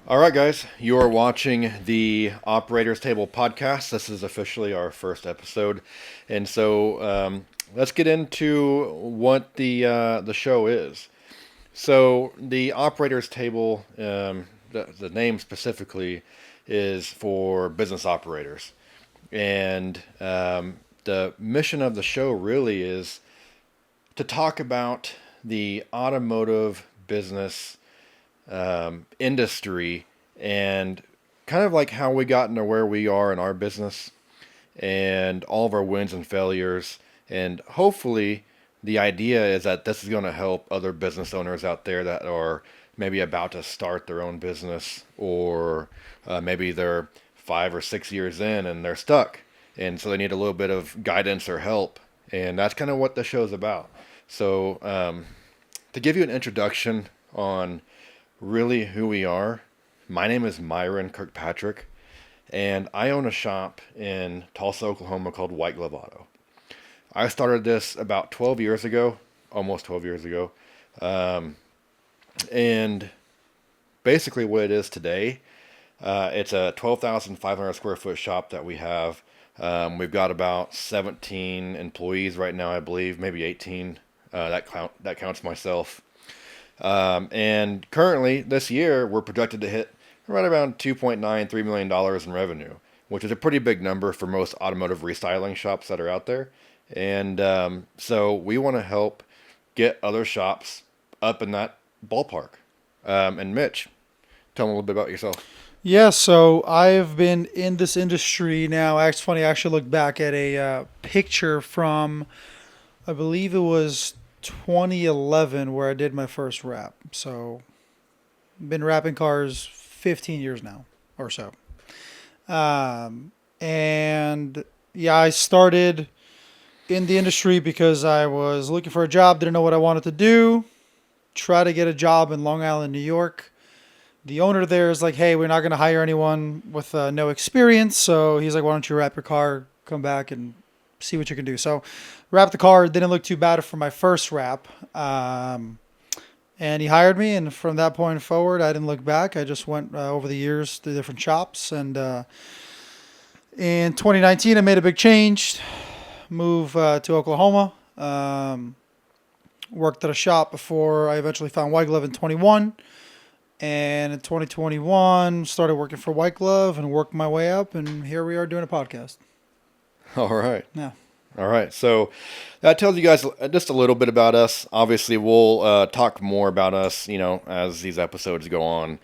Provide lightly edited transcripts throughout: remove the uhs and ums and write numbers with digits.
All right, guys, you are watching the Operators Table podcast. This is officially our first episode, and so let's get into what the show is. So the Operators Table, the name specifically, is for business operators, and the mission of the show really is to talk about the automotive business industry and kind of like how we got into where we are in our business and all of our wins and failures. And hopefully, the idea is that this is going to help other business owners out there that are maybe about to start their own business, or maybe they're 5 or 6 years in and they're stuck. And so they need a little bit of guidance or help. And that's kind of what the show's about. So, to give you an introduction on really who we are, my name is Myron Kirkpatrick, and I own a shop in Tulsa, Oklahoma called White Glove Auto. I started this about 12 years ago, almost 12 years ago, and basically what it is today, it's a 12,500 square foot shop that we have. We've got about 17 employees right now, I believe, maybe 18. That counts myself. And currently, this year, we're projected to hit right around $2.93 million in revenue, which is a pretty big number for most automotive restyling shops that are out there. And so we want to help get other shops up in that ballpark. And Mitch, tell me a little bit about yourself. Yeah, so I've been in this industry now. It's funny, I actually looked back at a picture from, I believe it was 2011, where I did my first wrap. So been wrapping cars 15 years now or so. And yeah, I started in the industry because I was looking for a job, didn't know what I wanted to do, try to get a job in Long Island, New York. The owner there is like, hey, we're not going to hire anyone with no experience. So he's like, why don't you wrap your car, come back and see what you can do. So wrapped the car, didn't look too bad for my first wrap. And he hired me. And from that point forward, I didn't look back. I just went over the years to different shops. And in 2019, I made a big change, moved to Oklahoma. Worked at a shop before I eventually found White Glove in 21. And in 2021, started working for White Glove and worked my way up. And here we are doing a podcast. All right. Yeah. All right. So that tells you guys just a little bit about us. Obviously, we'll talk more about us, as these episodes go on.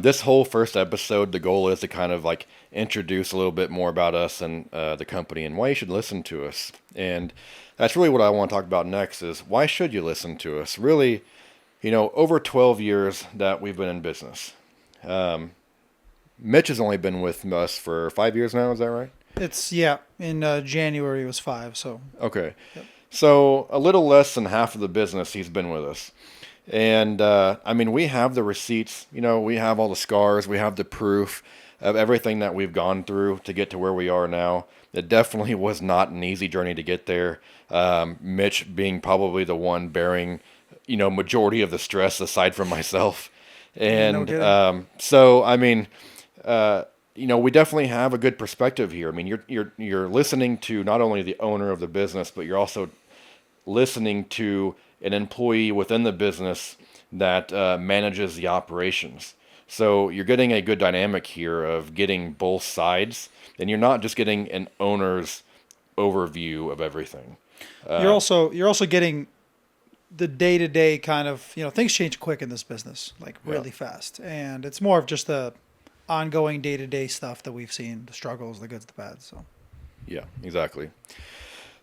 This whole first episode, the goal is to kind of like introduce a little bit more about us and the company and why you should listen to us. And that's really what I want to talk about next is why should you listen to us? Really, over 12 years that we've been in business. Mitch has only been with us for 5 years now. Is that right? In January it was 5, so. Okay. Yep. So a little less than half of the business he's been with us. And, we have the receipts, we have all the scars, we have the proof of everything that we've gone through to get to where we are now. It definitely was not an easy journey to get there. Mitch being probably the one bearing, majority of the stress aside from myself. And, we definitely have a good perspective here. I mean, you're listening to not only the owner of the business, but you're also listening to an employee within the business that manages the operations. So you're getting a good dynamic here of getting both sides, and you're not just getting an owner's overview of everything. You're also getting the day-to-day kind of, things change quick in this business, like really fast. And it's more of just the ongoing day-to-day stuff that we've seen, the struggles, the goods, the bads. So, yeah, exactly.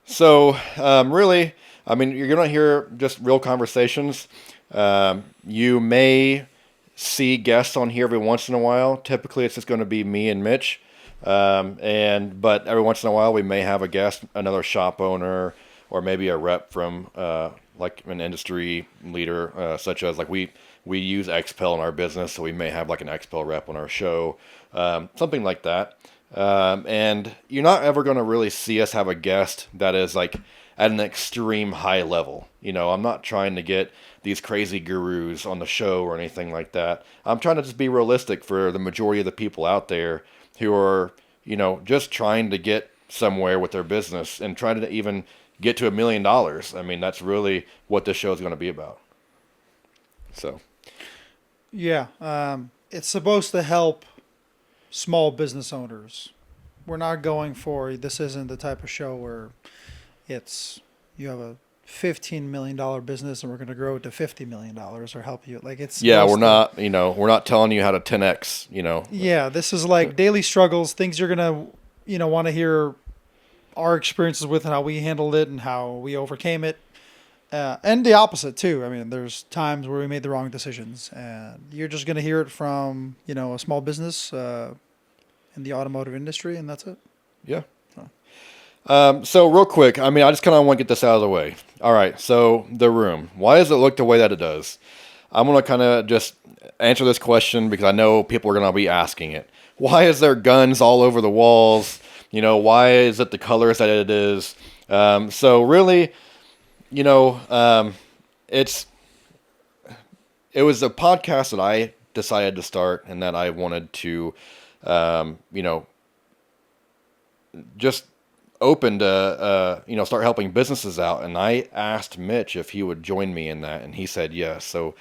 So, really, you're going to hear just real conversations. You may see guests on here every once in a while. Typically, it's just going to be me and Mitch. But every once in a while, we may have a guest, another shop owner, or maybe a rep from like an industry leader, such as like we use XPEL in our business, so we may have like an XPEL rep on our show, something like that. And you're not ever going to really see us have a guest that is like at an extreme high level. I'm not trying to get these crazy gurus on the show or anything like that. I'm trying to just be realistic for the majority of the people out there who are, just trying to get somewhere with their business and trying to even get to $1 million. I mean, that's really what this show is going to be about. So, Yeah, it's supposed to help small business owners. We're not going for, this isn't the type of show where it's you have a $15 million business and we're going to grow it to $50 million or help you. Like it's yeah, we're supposed not telling you how to 10x, yeah, this is like daily struggles, things you're going to, want to hear our experiences with and how we handled it and how we overcame it. And the opposite too. I mean, there's times where we made the wrong decisions, and you're just going to hear it from a small business in the automotive industry, and that's it. Yeah. So real quick, I mean, I just kind of want to get this out of the way. All right. So the room, why does it look the way that it does? I'm going to kind of just answer this question because I know people are going to be asking it. Why is there guns all over the walls? Why is it the colors that it is? So really, it was a podcast that I decided to start and that I wanted to, just open to, start helping businesses out. And I asked Mitch if he would join me in that, and he said yes. So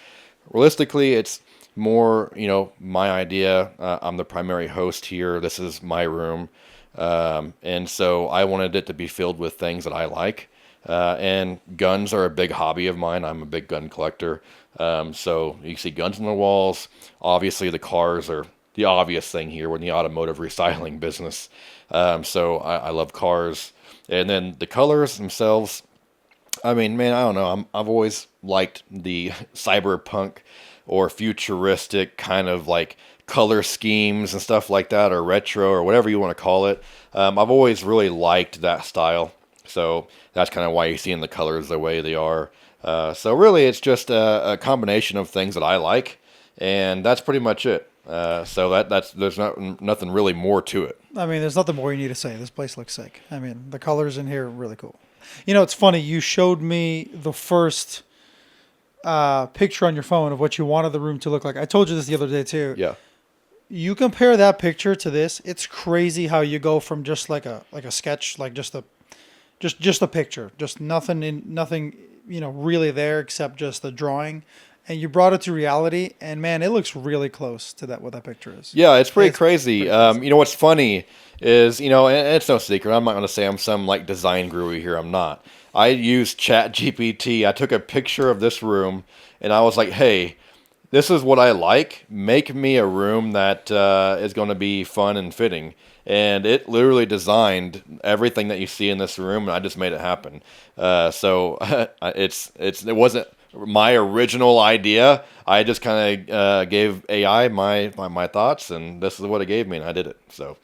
realistically, it's more, my idea. I'm the primary host here. This is my room. And so I wanted it to be filled with things that I like. And guns are a big hobby of mine. I'm a big gun collector. So you see guns on the walls. Obviously, the cars are the obvious thing here. We're in the automotive restyling business. So I love cars. And then the colors themselves, I mean, man, I don't know. I've always liked the cyberpunk or futuristic kind of like color schemes and stuff like that, or retro or whatever you want to call it. I've always really liked that style. So that's kind of why you're seeing the colors the way they are. So really, it's just a combination of things that I like, and that's pretty much it. So there's nothing really more to it. I mean, there's nothing more you need to say. This place looks sick. I mean, the colors in here are really cool. It's funny. You showed me the first picture on your phone of what you wanted the room to look like. I told you this the other day too. Yeah. You compare that picture to this. It's crazy how you go from just like a sketch, like just a picture, just nothing, really there except just the drawing. And you brought it to reality, and man, it looks really close to what that picture is. Yeah, it's pretty crazy. What's funny is, and it's no secret. I'm not going to say I'm some like design guru here. I'm not. I used Chat GPT. I took a picture of this room, and I was like, hey, this is what I like. Make me a room that is going to be fun and fitting. And it literally designed everything that you see in this room, and I just made it happen. So it wasn't my original idea. I just kind of gave AI my thoughts, and this is what it gave me, and I did it. So,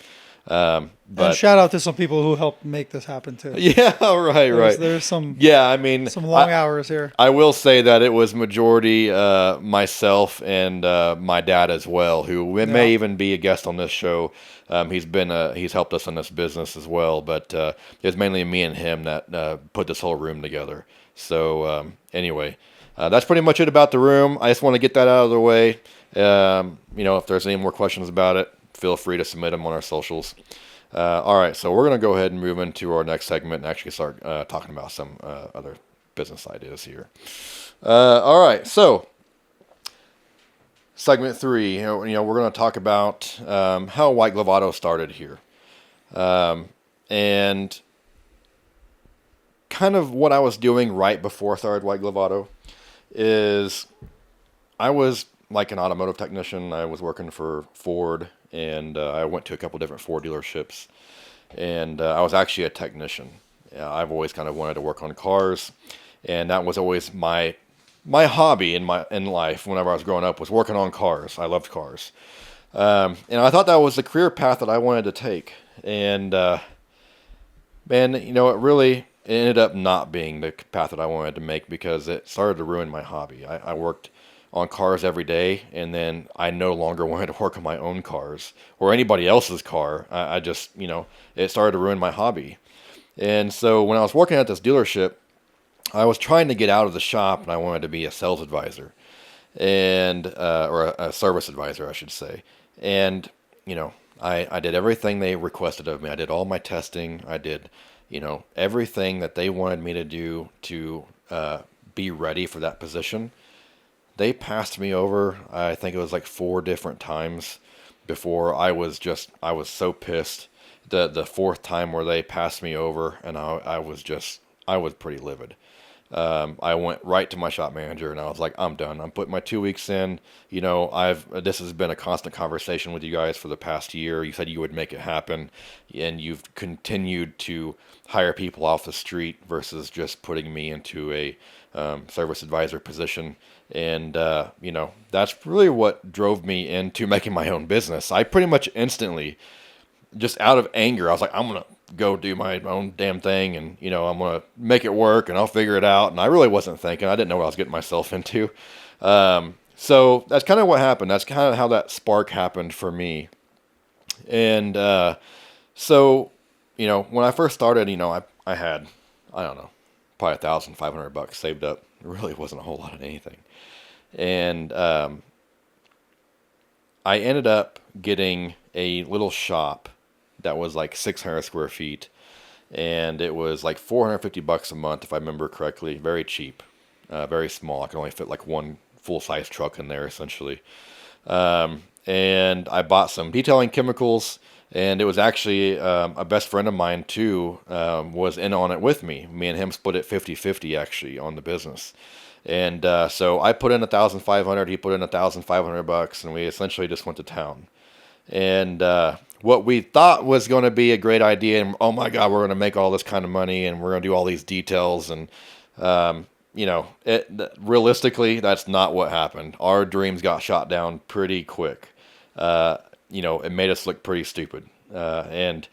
but and shout out to some people who helped make this happen too. Yeah, right. There's some some long hours here. I will say that it was majority myself and my dad as well, who may even be a guest on this show. He's helped us in this business as well, but it's mainly me and him that put this whole room together. So anyway, that's pretty much it about the room. I just want to get that out of the way. If there's any more questions about it, feel free to submit them on our socials. All right, so we're going to go ahead and move into our next segment and actually start talking about some other business ideas here. All right, so segment 3, we're going to talk about how White Glove Auto started here. And kind of what I was doing right before I started White Glove Auto is I was like an automotive technician. I was working for Ford, and I went to a couple different Ford dealerships, and I was actually a technician. I've always kind of wanted to work on cars, and that was always my hobby in life whenever I was growing up, was working on cars. I loved cars. And I thought that was the career path that I wanted to take. And, man, it really ended up not being the path that I wanted to make because it started to ruin my hobby. I worked on cars every day, and then I no longer wanted to work on my own cars or anybody else's car. I just, it started to ruin my hobby. And so when I was working at this dealership, I was trying to get out of the shop, and I wanted to be a sales advisor, and or a service advisor, I should say. And I did everything they requested of me. I did all my testing. I did, everything that they wanted me to do to be ready for that position. They passed me over. I think it was like 4 different times before I was so pissed. The fourth time where they passed me over, and I was pretty livid. I went right to my shop manager and I was like, I'm done. I'm putting my 2 weeks in. This has been a constant conversation with you guys for the past year. You said you would make it happen, and you've continued to hire people off the street versus just putting me into a service advisor position. And, that's really what drove me into making my own business. I pretty much instantly, just out of anger, I was like, I'm going to go do my own damn thing, and I'm gonna make it work, and I'll figure it out. And I really wasn't thinking. I didn't know what I was getting myself into. So that's kind of what happened. That's kind of how that spark happened for me. And so when I first started, I had, I don't know, probably $1,500 saved up. It really wasn't a whole lot of anything. And I ended up getting a little shop that was like 600 square feet, and it was like $450 a month if I remember correctly. Very cheap, very small. I could only fit like one full size truck in there essentially. And I bought some detailing chemicals, and it was actually a best friend of mine too was in on it with me. Me and him split it 50-50 actually on the business. And so I put in 1,500, he put in $1,500, and we essentially just went to town. And what we thought was going to be a great idea, and oh my God, we're going to make all this kind of money, and we're going to do all these details, and realistically, that's not what happened. Our dreams got shot down pretty quick. It made us look pretty stupid, and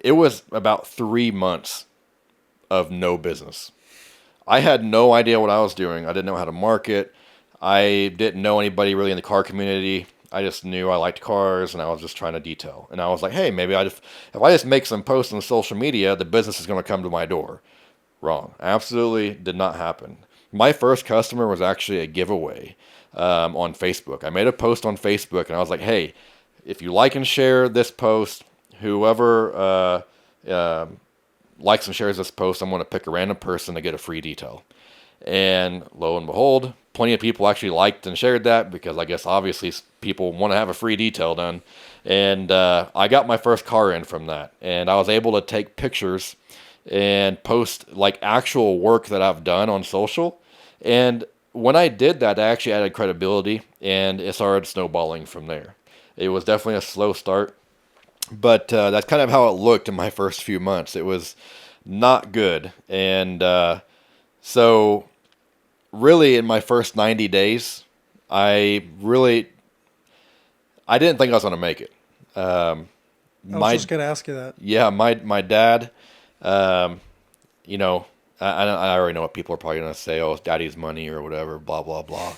it was about 3 months of no business. I had no idea what I was doing. I didn't know how to market. I didn't know anybody really in the car community. I just knew I liked cars, and I was just trying to detail. And I was like, hey, maybe if I just make some posts on social media, the business is going to come to my door. Wrong. Absolutely did not happen. My first customer was actually a giveaway on Facebook. I made a post on Facebook, and I was like, hey, if you like and share this post, whoever likes and shares this post, I'm going to pick a random person to get a free detail. And lo and behold, plenty of people actually liked and shared that, because I guess obviously people want to have a free detail done. And I got my first car in from that. And I was able to take pictures and post like actual work that I've done on social. And when I did that, I actually added credibility, and it started snowballing from there. It was definitely a slow start, but that's kind of how it looked in my first few months. It was not good. And so really in my first 90 days, I didn't think I was going to make it. I was just going to ask you that. Yeah, my dad, I already know what people are probably going to say. Oh, it's daddy's money or whatever, blah, blah, blah.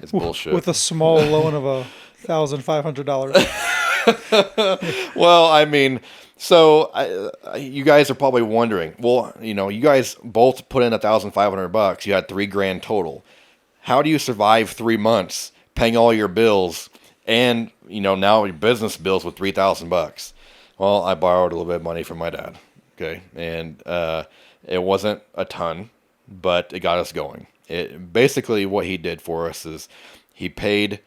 It's bullshit. With a small loan of $1,500. Well, I mean, so you guys are probably wondering, well, you guys both put in $1,500. You had $3,000 total. How do you survive 3 months paying all your bills and, now your business bills with $3,000? Well, I borrowed a little bit of money from my dad. Okay. And, it wasn't a ton, but it got us going. Basically what he did for us is he paid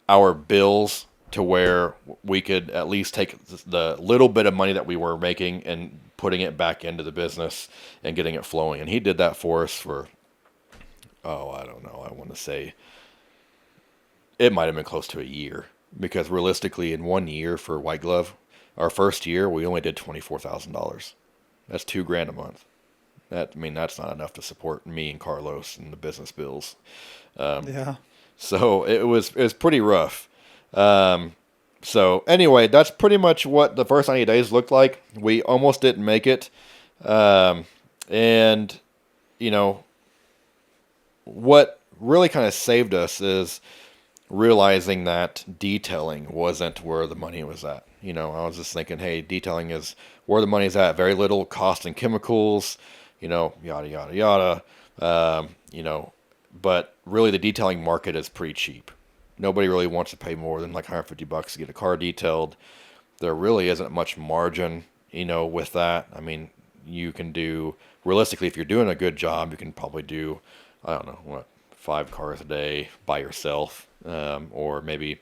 our bills to where we could at least take the little bit of money that we were making and putting it back into the business and getting it flowing. And he did that for us for, I don't know. I want to say it might have been close to a year, because realistically in 1 year for White Glove, our first year, we only did $24,000. That's $2,000 a month. That's not enough to support me and Carlos and the business bills. Yeah. So it was pretty rough. So anyway, that's pretty much what the first 90 days looked like. We almost didn't make it. And what really kind of saved us is realizing that detailing wasn't where the money was at. I was just thinking, hey, detailing is where the money's at. Very little cost in chemicals, yada, yada, yada. But really the detailing market is pretty cheap. Nobody really wants to pay more than like $150 to get a car detailed. There really isn't much margin, with that. I mean, you can do, realistically, if you're doing a good job, you can probably do, I don't know, what, 5 cars a day by yourself, or maybe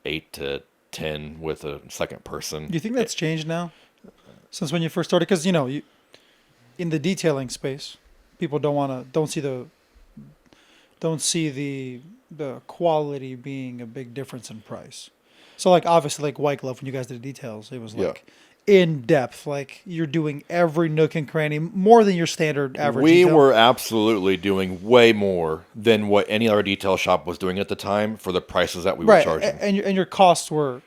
8 to 10 with a second person. Do you think that's changed now since when you first started? Because in the detailing space, people don't see the quality being a big difference in price. So like obviously like White Glove when you guys did details, it was Yeah. like in depth, like you're doing every nook and cranny more than your standard average We detail. were absolutely doing way more than what any other detail shop was doing at the time for the prices that we were right, charging. and your costs were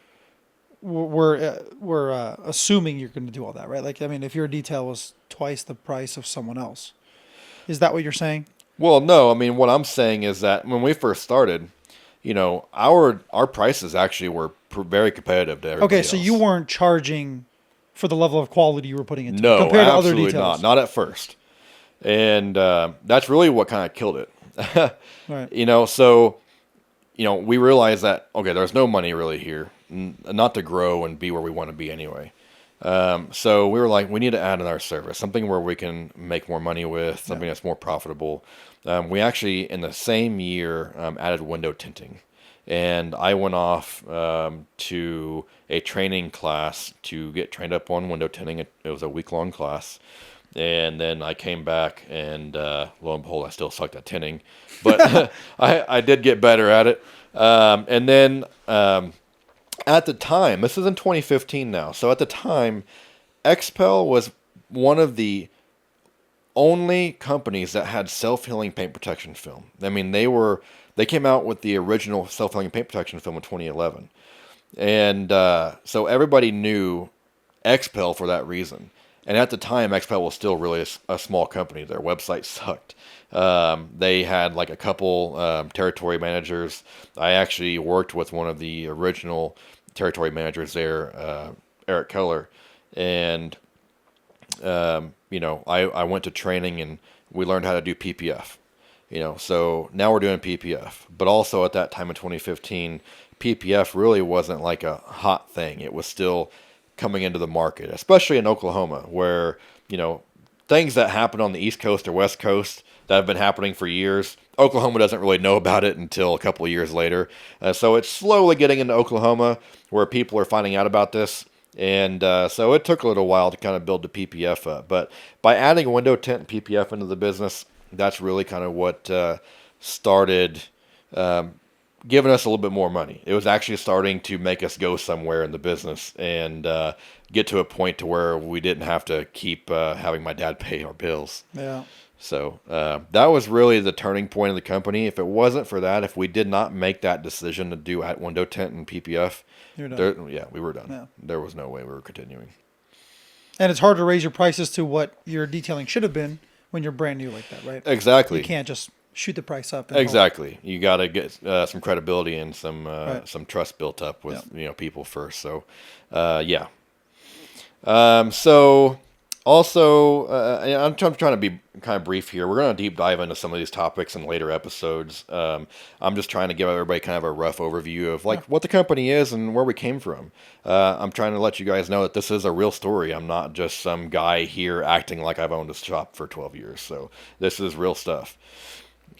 assuming you're going to do all that, right? Like I mean, if your detail was twice the price of someone else, is that what you're saying? Well, no, I mean what I'm saying is that when we first started, our prices actually were very competitive to everybody Okay, so else. you weren't charging for the level of quality you were putting into it No, compared to other absolutely details. not at first, and that's really what kind of killed it. Right. So we realized that okay, there's no money really here, not to grow and be where we want to be anyway. So we were like, we need to add another service, something where we can make more money with, something that's more profitable. We actually, in the same year, added window tinting. And I went off to a training class to get trained up on window tinting. It was a week-long class. And then I came back, and lo and behold, I still sucked at tinting. But I did get better at it. And then at the time, this is in 2015 now. So at the time, XPEL was one of the only companies that had self-healing paint protection film. I mean, they came out with the original self-healing paint protection film in 2011, and so everybody knew XPEL for that reason. And at the time, XPEL was still really a small company. Their website sucked. They had like a couple territory managers. I actually worked with one of the original territory managers there, Eric Keller, and I went to training and we learned how to do PPF. So now we're doing PPF. But also at that time in 2015, PPF really wasn't like a hot thing. It was still coming into the market, especially in Oklahoma, where, things that happen on the East Coast or West Coast that have been happening for years, Oklahoma doesn't really know about it until a couple of years later. So it's slowly getting into Oklahoma where people are finding out about this. And so it took a little while to kind of build the PPF up. But by adding window tint and PPF into the business, that's really kind of what started giving us a little bit more money. It was actually starting to make us go somewhere in the business and get to a point to where we didn't have to keep having my dad pay our bills. Yeah. So that was really the turning point of the company. If it wasn't for that, if we did not make that decision to do at window tint and PPF, You're done. we were done. Yeah. There was no way we were continuing. And it's hard to raise your prices to what your detailing should have been when you're brand new like that, right? Exactly. You can't just shoot the price up. And Exactly. You got to get some credibility and Right. some trust built up with Yeah. people first. So, yeah. So also, I'm trying to be kind of brief here. We're going to deep dive into some of these topics in later episodes. I'm just trying to give everybody kind of a rough overview of like what the company is and where we came from. I'm trying to let you guys know that this is a real story. I'm not just some guy here acting like I've owned a shop for 12 years. So this is real stuff.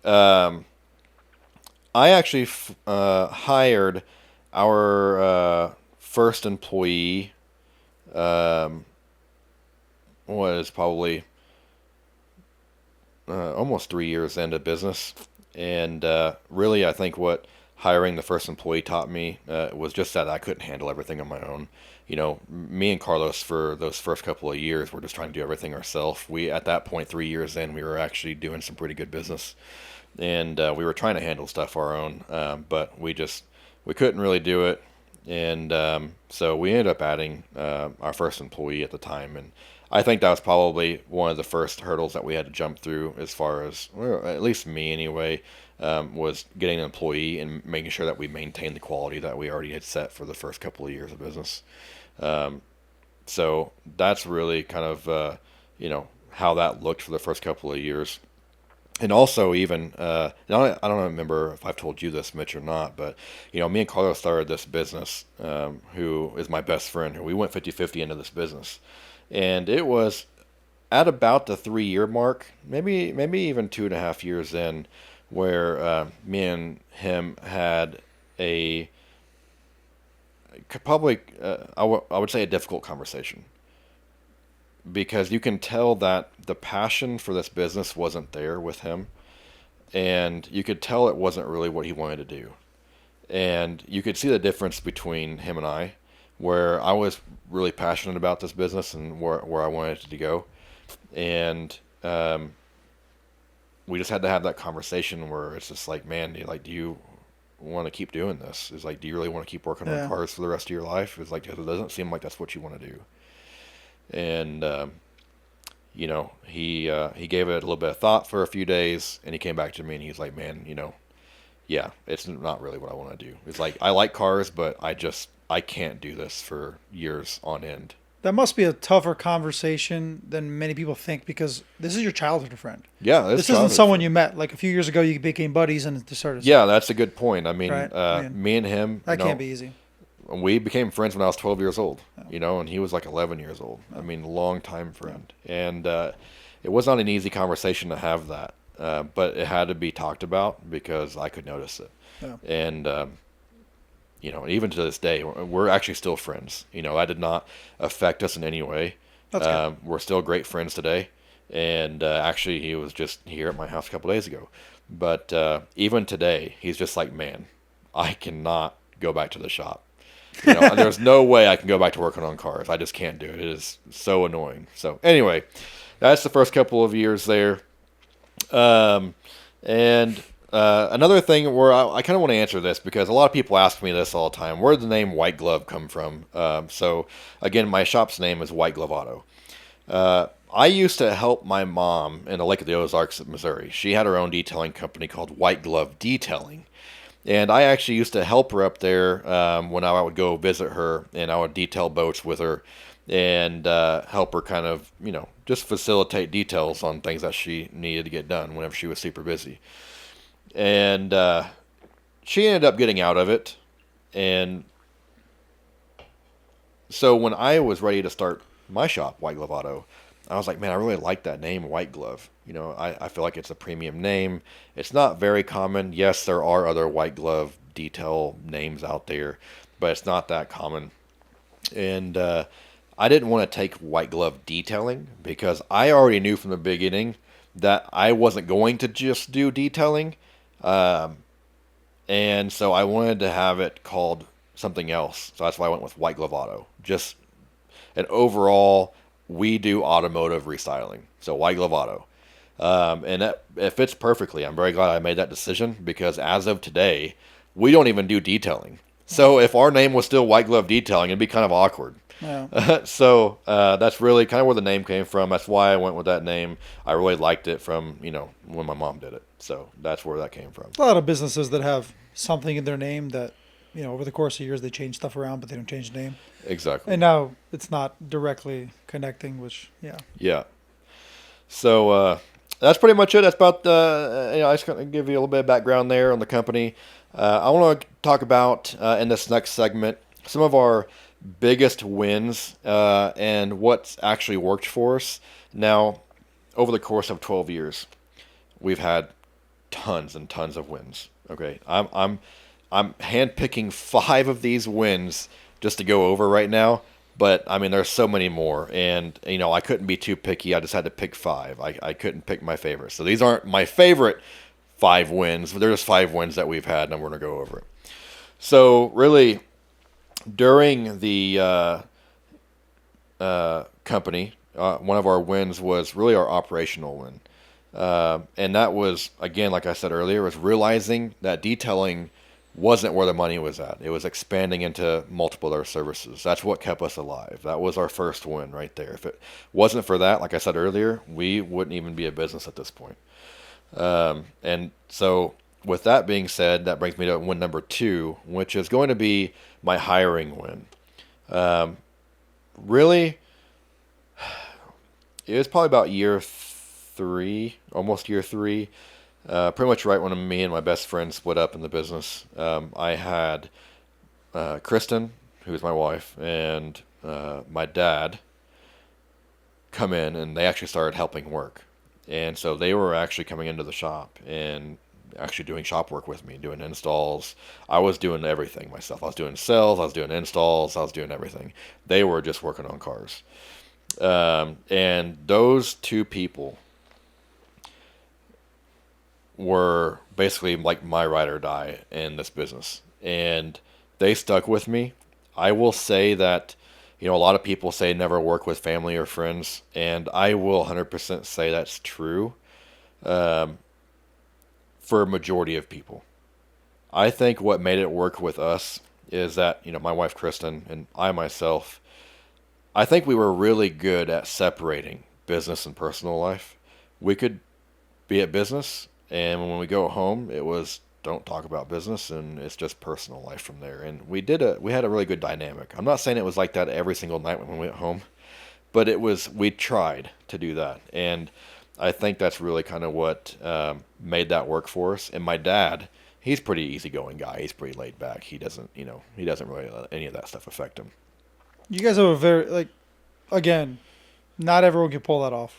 I actually hired our first employee. Was probably almost 3 years into business, and really, I think what hiring the first employee taught me was just that I couldn't handle everything on my own. Me and Carlos for those first couple of years were just trying to do everything ourselves. We at that point, 3 years in, we were actually doing some pretty good business, and we were trying to handle stuff our own, but we couldn't really do it. And so we ended up adding our first employee at the time, and I think that was probably one of the first hurdles that we had to jump through, as far as, well, at least me anyway, was getting an employee and making sure that we maintained the quality that we already had set for the first couple of years of business. Um, so that's really kind of, how that looked for the first couple of years. And also, even, I don't remember if I've told you this, Mitch, or not, but, me and Carlos started this business, who is my best friend, who we went 50-50 into this business. And it was at about the 3 year mark, maybe even 2.5 years in, where me and him had a probably I would say a difficult conversation, because you can tell that the passion for this business wasn't there with him, and you could tell it wasn't really what he wanted to do. And you could see the difference between him and I, where I was really passionate about this business and where I wanted it to go. And we just had to have that conversation where it's just like, man, do you want to keep doing this? It's like, do you really want to keep working on Yeah. cars for the rest of your life? It's like, it doesn't seem like that's what you want to do. And he gave it a little bit of thought for a few days, and he came back to me and he's like, man, yeah, it's not really what I want to do. It's like, I like cars, but I can't do this for years on end. That must be a tougher conversation than many people think, because this is your childhood friend. Yeah, This isn't someone you met like a few years ago. You became buddies and just started. Yeah, that's a good point. I mean, Right. I mean, me and him, that can't be easy. we became friends when I was 12 years old, Oh. and he was like 11 years old. Oh. I mean, long time friend. And it was not an easy conversation to have that, but it had to be talked about because I could notice it. Yeah. And, even to this day, we're actually still friends. That did not affect us in any way. That's good. We're still great friends today. And actually, he was just here at my house a couple days ago. But even today, he's just like, man, I cannot go back to the shop. There's no way I can go back to working on cars. I just can't do it. It is so annoying. So anyway, that's the first couple of years there. And another thing where I kind of want to answer this, because a lot of people ask me this all the time: where did the name White Glove come from? So again, my shop's name is White Glove Auto. I used to help my mom in the Lake of the Ozarks, Missouri. She had her own detailing company called White Glove Detailing. And I actually used to help her up there when I would go visit her, and I would detail boats with her and help her kind of, just facilitate details on things that she needed to get done whenever she was super busy. And she ended up getting out of it. And so when I was ready to start my shop, White Glove Auto, I was like, man, I really like that name, White Glove. I feel like it's a premium name. It's not very common. Yes, there are other white glove detail names out there, but it's not that common. And I didn't want to take white glove detailing, because I already knew from the beginning that I wasn't going to just do detailing. And so I wanted to have it called something else. So that's why I went with White Glove Auto. Just an overall, we do automotive restyling. So White Glove Auto. And it fits perfectly. I'm very glad I made that decision, because as of today, we don't even do detailing. So if our name was still White Glove Detailing, it'd be kind of awkward. Yeah. So that's really kind of where the name came from. That's why I went with that name. I really liked it from, when my mom did it. So that's where that came from. A lot of businesses that have something in their name that, over the course of years they change stuff around, but they don't change the name. Exactly. And now it's not directly connecting, which, yeah. Yeah. So that's pretty much it. That's about, I just going to give you a little bit of background there on the company. I want to talk about, in this next segment, some of our biggest wins and what's actually worked for us. Now, over the course of 12 years, we've had tons and tons of wins. Okay, I'm handpicking 5 of these wins just to go over right now. But I mean, there's so many more, and I couldn't be too picky. I just had to pick 5. I couldn't pick my favorites. So these aren't my favorite 5 wins, but they're just 5 wins that we've had, and we're gonna go over it. So really, during the company, one of our wins was really our operational win. And that was, again, like I said earlier, was realizing that detailing wasn't where the money was at. It was expanding into multiple other services. That's what kept us alive. That was our first win right there. If it wasn't for that, like I said earlier, we wouldn't even be a business at this point. And so, with that being said, that brings me to win number 2, which is going to be my hiring win. Really, it was probably about year 3, almost year 3. Pretty much right when me and my best friend split up in the business. I had Kristen, who's my wife, and my dad come in, and they actually started helping work. And so they were actually coming into the shop and actually doing shop work with me, doing installs. I was doing everything myself. I was doing sales, I was doing installs, I was doing everything. They were just working on cars. And those 2 people were basically like my ride or die in this business. And they stuck with me. I will say that, a lot of people say never work with family or friends, and I will 100% say that's true for a majority of people. I think what made it work with us is that, my wife Kristen and I myself, I think we were really good at separating business and personal life. We could be at business, and when we go home, it was don't talk about business, and it's just personal life from there. And we had a really good dynamic. I'm not saying it was like that every single night when we went home, but we tried to do that. And I think that's really kind of what made that work for us. And my dad, he's a pretty easygoing guy. He's pretty laid back. He doesn't really let any of that stuff affect him. You guys have a very, again, not everyone can pull that off.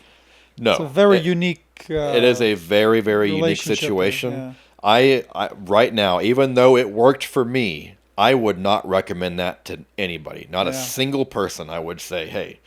No, it's a very unique. It is a very, very unique situation. Yeah. I right now, even though it worked for me, I would not recommend that to anybody. Not a single person. I would say, hey,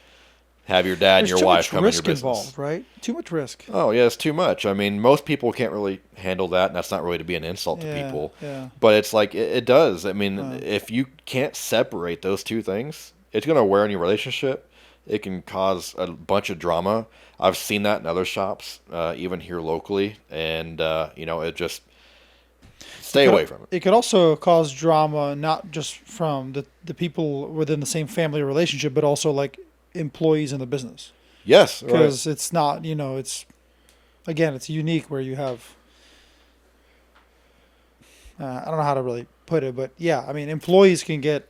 have your dad and your wife come in your business. There's too much risk involved, right? Too much risk. Oh yeah, it's too much. I mean, most people can't really handle that, and that's not really to be an insult to people. Yeah. But it's like it does. I mean, if you can't separate those 2 things, it's going to wear on your relationship. It can cause a bunch of drama. I've seen that in other shops, even here locally, and it just stay away from it. It could also cause drama, not just from the people within the same family relationship, but also like employees in the business. Yes, because it's not, it's unique where you have. I don't know how to really put it, but yeah, I mean, employees can get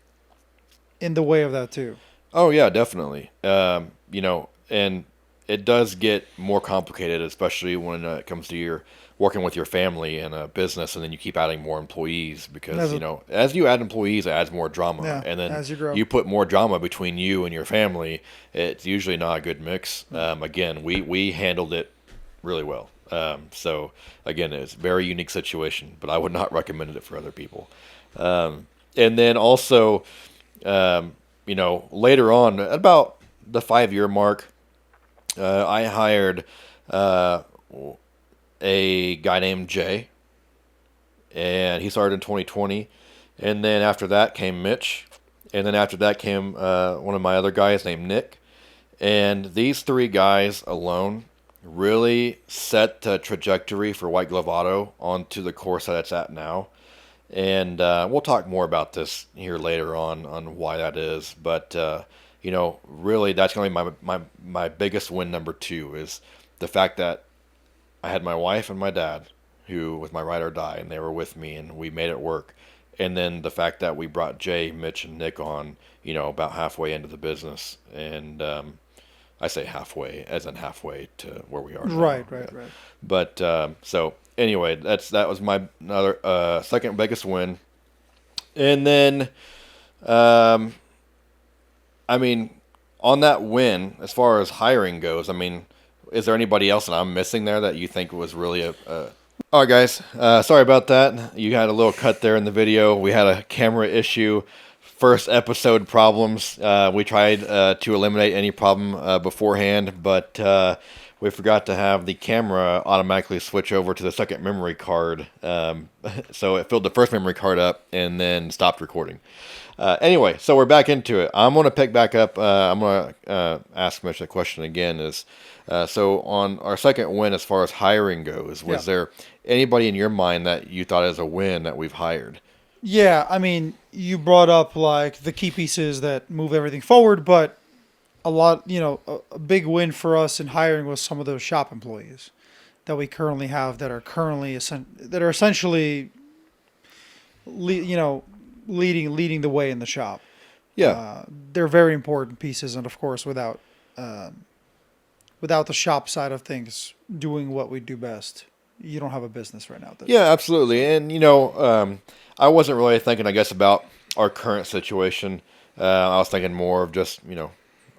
in the way of that too. Oh yeah, definitely. And it does get more complicated, especially when it comes to your working with your family in a business, and then you keep adding more employees because as you add employees, it adds more drama, and then as you grow, you put more drama between you and your family. It's usually not a good mix. Again, we handled it really well. So again, it's a very unique situation, but I would not recommend it for other people. And then also, later on, at about the 5-year mark, I hired a guy named Jay, and he started in 2020. And then after that came Mitch, and then after that came one of my other guys named Nick. And these 3 guys alone really set the trajectory for White Glove Auto onto the course that it's at now. And we'll talk more about this here later on why that is. But, really that's going to be my biggest win number 2 is the fact that I had my wife and my dad who was my ride or die, and they were with me, and we made it work. And then the fact that we brought Jay, Mitch, and Nick on, about halfway into the business. And I say halfway, as in halfway to where we are now. Right. But, so anyway, that was my another second biggest win. And then, I mean, on that win, as far as hiring goes, I mean, is there anybody else that I'm missing there that you think was really All right, guys. Sorry about that. You had a little cut there in the video. We had a camera issue. First episode problems. We tried to eliminate any problem beforehand, but we forgot to have the camera automatically switch over to the second memory card. So it filled the first memory card up and then stopped recording. Anyway, so we're back into it. I'm going to pick back up. I'm going to ask Mitch the question again is, so on our second win as far as hiring goes, was there anybody in your mind that you thought is a win that we've hired? Yeah, I mean, you brought up like the key pieces that move everything forward, but a big win for us in hiring was some of those shop employees that we currently have that are that are essentially, you know, leading the way in the shop. Yeah. They're very important pieces, and of course, without the shop side of things doing what we do best, you don't have a business right now. Yeah, absolutely. And, I wasn't really thinking, I guess, about our current situation. I was thinking more of just,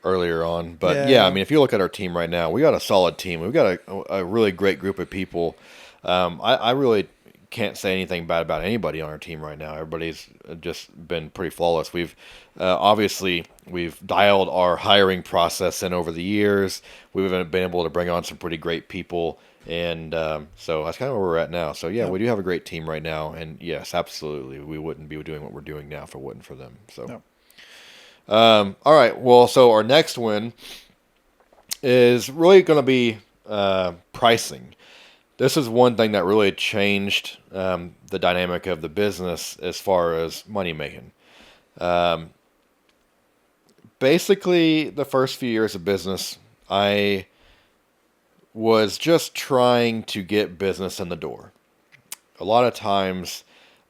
earlier on. But yeah, I Yeah, mean, if you look at our team right now, we got a solid team. We've got a really great group of people. I really can't say anything bad about anybody on our team right now. Everybody's just been pretty flawless. Obviously we've dialed our hiring process in over the years. We've been able to bring on some pretty great people, and so that's kind of where we're at now. So yeah, yep, we do have a great team right now, and yes, absolutely, we wouldn't be doing what we're doing now if it wasn't for them. So yep. all right, well, so our next win is really going to be pricing. This is one thing that really changed the dynamic of the business as far as money making. Um, Basically, the first few years of business, I was just trying to get business in the door. A lot of times,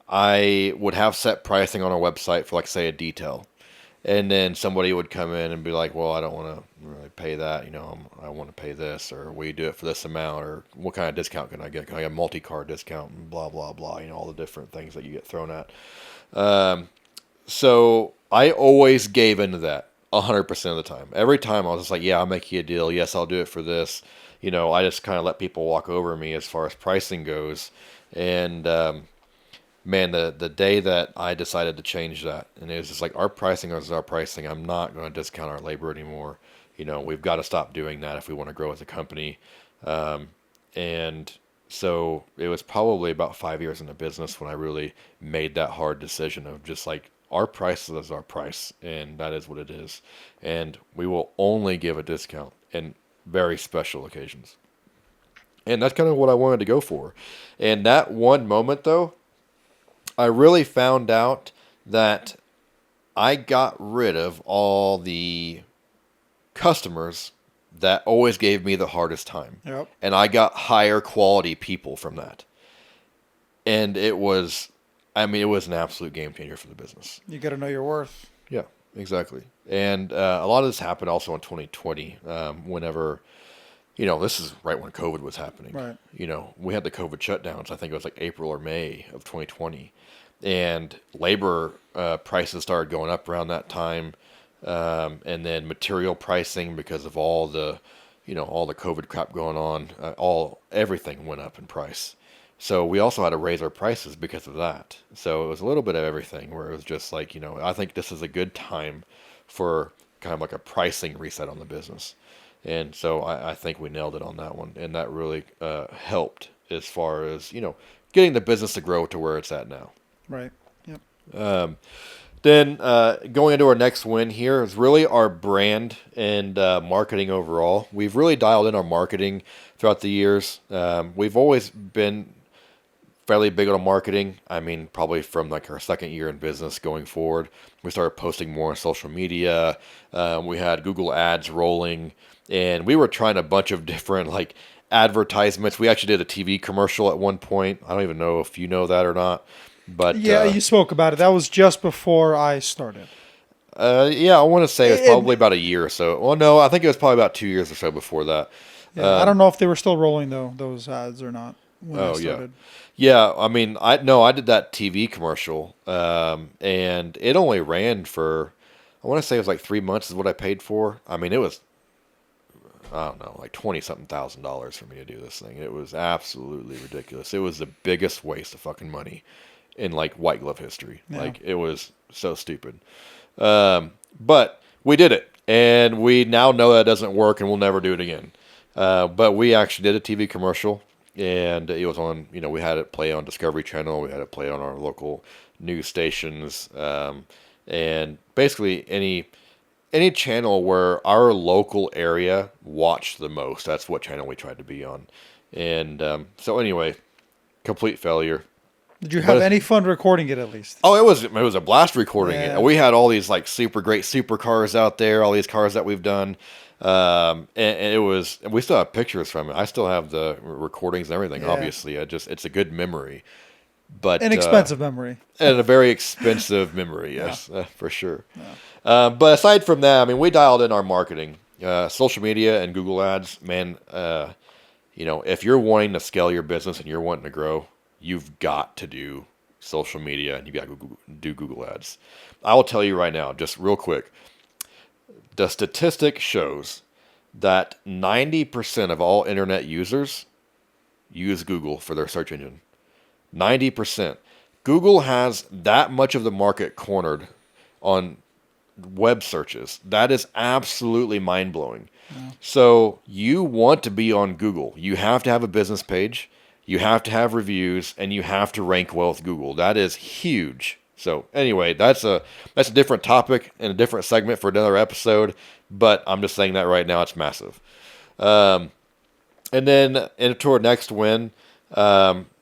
I would have set pricing on our website for, like, say, a detail. And then somebody would come in and be like, well, I don't want to really pay that. I want to pay this, or will you do it for this amount, or what kind of discount can I get? Can I get a multi-card discount, and blah, blah, blah, all the different things that you get thrown at. Um, so I always gave into that 100% of the time. Every time I was just like, yeah, I'll make you a deal. Yes, I'll do it for this. I just kind of let people walk over me as far as pricing goes. And, man, the day that I decided to change that, and it was just like, our pricing is our pricing. I'm not going to discount our labor anymore. We've got to stop doing that if we want to grow as a company. Um, and so it was probably about 5 years in the business when I really made that hard decision of just like, our price is our price, and that is what it is. And we will only give a discount in very special occasions. And that's kind of what I wanted to go for. And that one moment, though, I really found out that I got rid of all the customers that always gave me the hardest time. Yep. And I got higher quality people from that. And it was an absolute game changer for the business. You got to know your worth. Yeah, exactly. And a lot of this happened also in 2020, whenever, this is right when COVID was happening. Right. We had the COVID shutdowns. I think it was like April or May of 2020. And labor prices started going up around that time, and then material pricing because of all the COVID crap going on. Everything went up in price. So we also had to raise our prices because of that. So it was a little bit of everything where it was just like, I think this is a good time for kind of like a pricing reset on the business. And so I think we nailed it on that one. And that really helped as far as, getting the business to grow to where it's at now. Right. Yep. Then going into our next win here is really our brand and marketing overall. We've really dialed in our marketing throughout the years. We've always been fairly big on marketing. I mean, probably from like our second year in business going forward, we started posting more on social media. We had Google ads rolling, and we were trying a bunch of different like advertisements. We actually did a TV commercial at one point. I don't even know if you know that or not, but Yeah, you spoke about it. That was just before I started. yeah, I want to say it was probably It- about a year or so. Well, no, I think it was probably about 2 years or so before that. yeah, I don't know if they were still rolling though those ads or not when I Oh yeah. started. Yeah, I mean, I did that TV commercial, and it only ran for, I want to say it was like 3 months is what I paid for. I mean, it was, I don't know, like 20 something $1,000s for me to do this thing. It was absolutely ridiculous. It was the biggest waste of fucking money in like white glove history. Yeah. Like it was so stupid. But we did it, and we now know that doesn't work, and we'll never do it again. But we actually did a TV commercial, and it was on. We had it play on Discovery Channel. We had it play on our local news stations, and basically any channel where our local area watched the most. That's what channel we tried to be on, and so anyway, complete failure. Did you have But any fun recording it at least? oh, it was a blast recording Yeah. it. We had all these like super great supercars out there, all these cars that we've done, and it was. And we still have pictures from it. I still have the recordings and everything. Yeah. Obviously, it's a good memory, but An expensive memory. and a very expensive memory. Yes, for sure. But aside from that, I mean, we dialed in our marketing, social media, and Google Ads. Man, if you're wanting to scale your business and you're wanting to grow, you've got to do social media and you've got to do Google Ads. I will tell you right now, just real quick, the statistic shows that 90% of all internet users use Google for their search engine. 90%. Google has that much of the market cornered on web searches. That is absolutely mind-blowing. So you want to be on Google. You have to have a business page. You have to have reviews, and you have to rank well with Google. That is huge. So anyway, that's a different topic and a different segment for another episode. But I'm just saying that right now, it's massive. And then into our next win,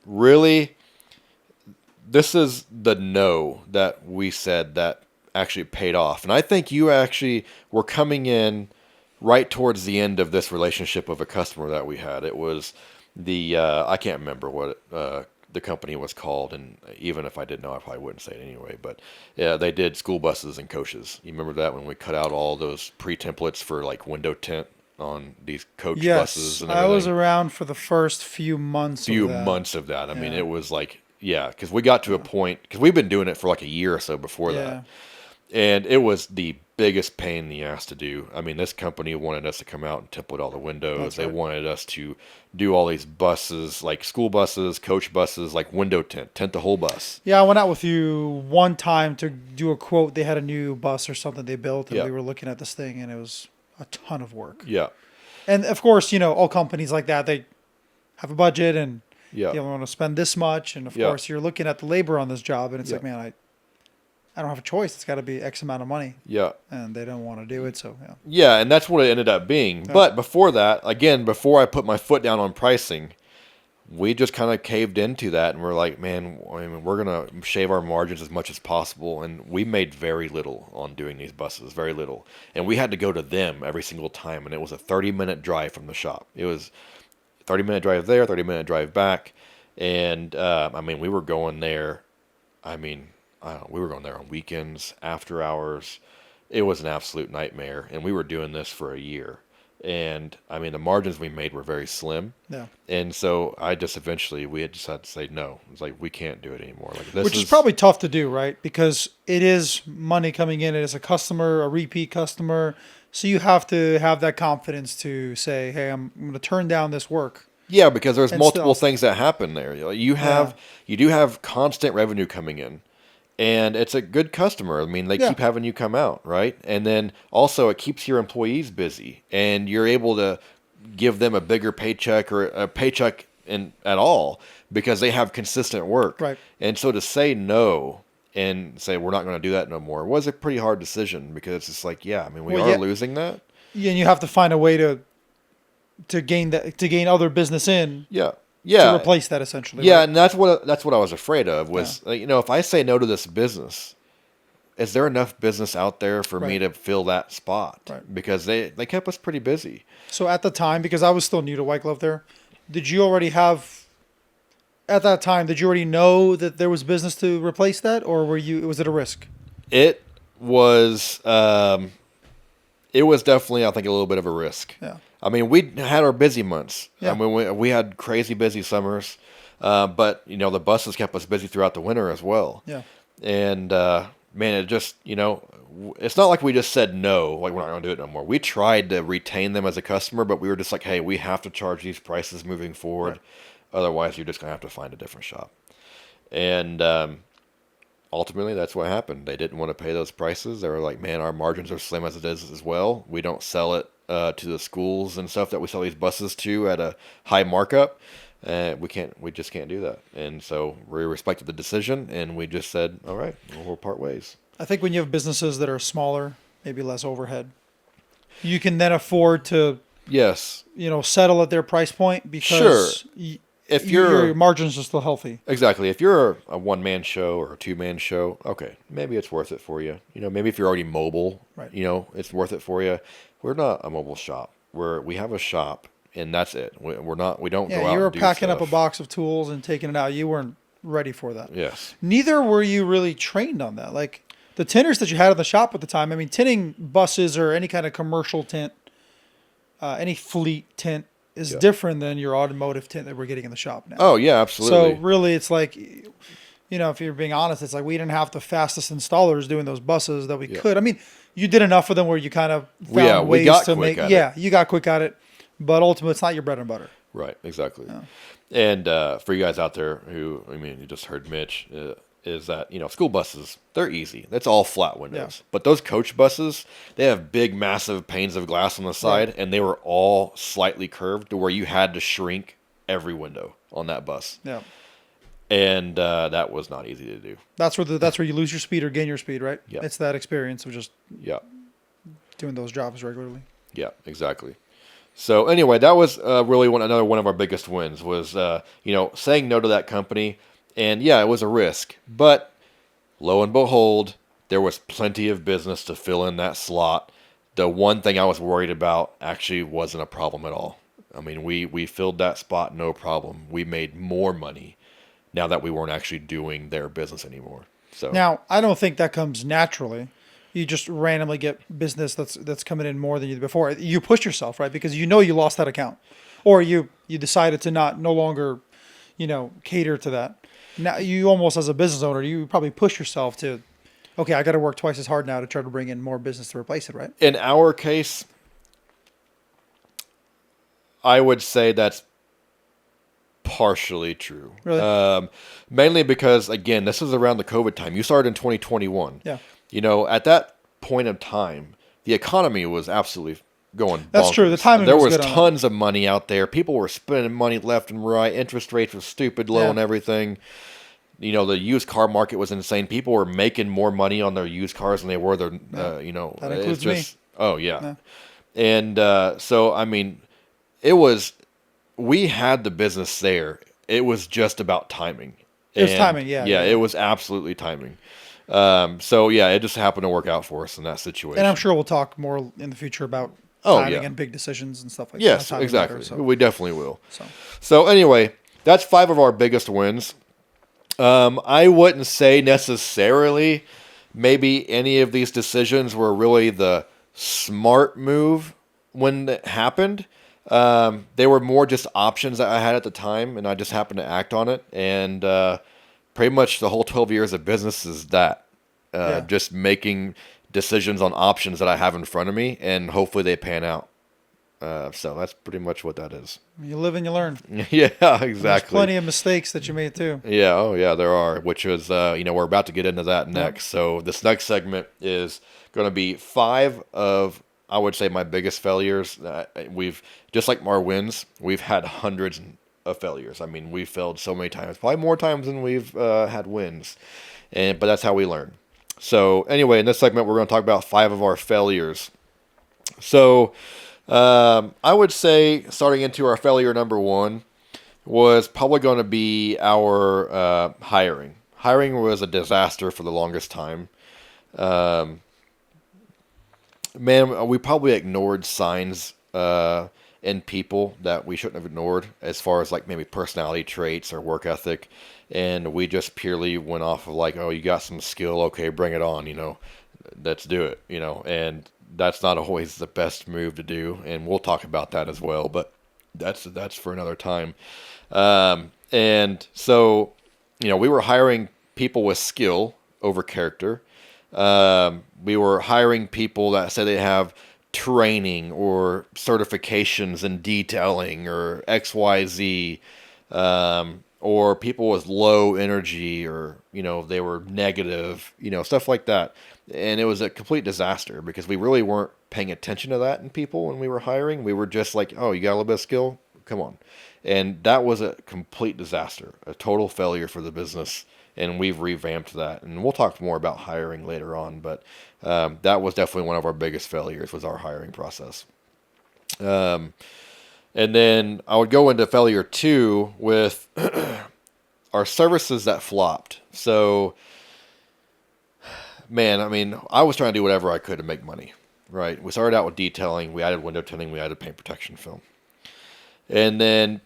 really, this is the no that we said that actually paid off. And I think you actually were coming in right towards the end of this relationship of a customer that we had. It was I can't remember what the company was called, and even if I did know, I probably wouldn't say it anyway. But yeah, they did school buses and coaches. You remember that when we cut out all those pre-templates for like window tint on these coach buses and everything? I was around for the first few months of that. I mean, it was like, because we got to a point, because we've been doing it for like a year or so before that. And it was the biggest pain in the ass to do. I mean, this company wanted us to come out and template all the windows. They wanted us to do all these buses, like school buses, coach buses, like window tint the whole bus. Yeah, I went out with you one time to do a quote. They had a new bus or something they built, and we were looking at this thing, and it was a ton of work. Yeah. And of course, all companies like that, they have a budget, and you want to spend this much. And of course, you're looking at the labor on this job, and it's like, man, I don't have a choice. It's got to be X amount of money. Yeah. And they don't want to do it, so Yeah, and that's what it ended up being. Yeah. But before that, again, before I put my foot down on pricing, we just kind of caved into that, and we're like, man, I mean, we're going to shave our margins as much as possible. And we made very little on doing these buses, very little. And we had to go to them every single time, and it was a 30-minute drive from the shop. It was a 30-minute drive there, 30-minute drive back. And, I mean, we were going there, we were going there on weekends, after hours. It was an absolute nightmare, and we were doing this for a year. And, I mean, the margins we made were very slim. Yeah. And so we had to say no. It was like, we can't do it anymore. Which is probably tough to do, right? Because it is money coming in. It is a customer, a repeat customer. So you have to have that confidence to say, hey, I'm going to turn down this work. Yeah, because there's multiple things that happen there. You do have constant revenue coming in. And it's a good customer. I mean, they keep having you come out, right? And then also it keeps your employees busy, and you're able to give them a bigger paycheck or a paycheck at all because they have consistent work. Right. And so to say no and say we're not going to do that no more was a pretty hard decision because it's just like, we are losing that. Yeah, and you have to find a way to gain other business in. Yeah. To replace that essentially. Yeah, right? and that's what I was afraid of was, if I say no to this business, is there enough business out there for me to fill that spot? Right. Because they kept us pretty busy. So at the time, because I was still new to White Glove there, did you already know that there was business to replace that, or was it a risk? It was definitely, I think, a little bit of a risk. Yeah. I mean, we had our busy months. Yeah. I mean, we had crazy busy summers, but the buses kept us busy throughout the winter as well. Yeah. And man, it just it's not like we just said no, like we're not going to do it no more. We tried to retain them as a customer, but we were just like, hey, we have to charge these prices moving forward, right. Otherwise you're just going to have to find a different shop. And ultimately, that's what happened. They didn't want to pay those prices. They were like, man, our margins are slim as it is as well. We don't sell it to the schools and stuff that we sell these buses to at a high markup. We just can't do that. And so we respected the decision, and we just said, all right, we'll part ways. I think when you have businesses that are smaller, maybe less overhead, you can then afford to settle at their price point because if your margins are still healthy. exactly, if you're a one-man show or a two-man show, okay, maybe it's worth it for you. Maybe if you're already mobile, Right. It's worth it for you. We're not a mobile shop. We have a shop, and that's it. We're not. We don't go Yeah, out you were and do packing up a stuff. box of tools and taking it out. You weren't ready for that. Yes. Neither were you really trained on that. Like the tinners that you had in the shop at the time. I mean, tinning buses or any kind of commercial tint, any fleet tint is Yeah. different than your automotive tint that we're getting in the shop now. Oh yeah, absolutely. So really, it's like, if you're being honest, it's like we didn't have the fastest installers doing those buses that we Yeah. could. I mean, you did enough of them where you kind of found Yeah, we ways got to quick make. at Yeah, you got quick at it, but ultimately, it's not your bread and butter. Right, exactly. And for you guys out there who, you just heard Mitch, is that, school buses, they're easy. That's all flat windows. Yeah. But those coach buses, they have big, massive panes of glass on the side, and they were all slightly curved to where you had to shrink every window on that bus. Yeah, And that was not easy to do. that's where you lose your speed or gain your speed, right? Yeah. It's that experience of just Yeah, doing those jobs regularly. yeah, exactly. So anyway, that was really another one of our biggest wins was, saying no to that company. And yeah, it was a risk. But lo and behold, there was plenty of business to fill in that slot. The one thing I was worried about actually wasn't a problem at all. I mean, we filled that spot no problem. We made more money now that we weren't actually doing their business anymore. So Now, I don't think that comes naturally. You just randomly get business that's coming in more than you did before. You push yourself, right? Because you lost that account, or you decided to no longer, cater to that. Now you almost as a business owner, you probably push yourself to, okay, I got to work twice as hard now to try to bring in more business to replace it, right? in our case, I would say that's partially true. Really? Mainly because, again, this is around the COVID time. You started in 2021. Yeah. At that point of time, the economy was absolutely going bonkers. That's true. The timing there was was good on tons of money out there. People were spending money left and right. Interest rates were stupid low Yeah. and everything. The used car market was insane. People were making more money on their used cars than they were their, That includes it's just, me. oh yeah. Yeah. And so, we had the business there. It was just about timing. It was timing, yeah. Yeah, it was absolutely timing. So yeah, it just happened to work out for us in that situation. And I'm sure we'll talk more in the future about Oh, timing yeah. and big decisions and stuff like Yes, that. Timing exactly. matters, We definitely will. so. So anyway, that's 5 of our biggest wins. I wouldn't say necessarily maybe any of these decisions were really the smart move when it happened. They were more just options that I had at the time, and I just happened to act on it. And pretty much the whole 12 years of business is that. Yeah. Just making decisions on options that I have in front of me, and hopefully they pan out. So that's pretty much what that is. You live and you learn. Yeah, There's exactly. plenty of mistakes that you made too. Yeah, oh yeah, there are, which is, we're about to get into that next. So this next segment is going to be 5 of, I would say, my biggest failures. We've, just like our wins, we've had hundreds of failures. I mean, we've failed so many times, probably more times than we've had wins. But that's how we learn. So anyway, in this segment, we're going to talk about 5 of our failures. So I would say starting into our failure number 1 was probably going to be our hiring. Hiring was a disaster for the longest time. We probably ignored signs in people that we shouldn't have ignored as far as like maybe personality traits or work ethic. And we just purely went off of like, oh, you got some skill. Okay, bring it on, let's do it, and that's not always the best move to do. And we'll talk about that as well, but that's for another time. And so, we were hiring people with skill over character. We were hiring people that said they have training or certifications in detailing or XYZ, or people with low energy or, they were negative, stuff like that. And it was a complete disaster because we really weren't paying attention to that in people when we were hiring. We were just like, oh, you got a little bit of skill? Come on. And that was a complete disaster, a total failure for the business. And we've revamped that. And we'll talk more about hiring later on. But that was definitely one of our biggest failures was our hiring process. And then I would go into failure 2 with our services that flopped. So, man, I mean, I was trying to do whatever I could to make money, right? We started out with detailing, we added window tinting, we added paint protection film. And then,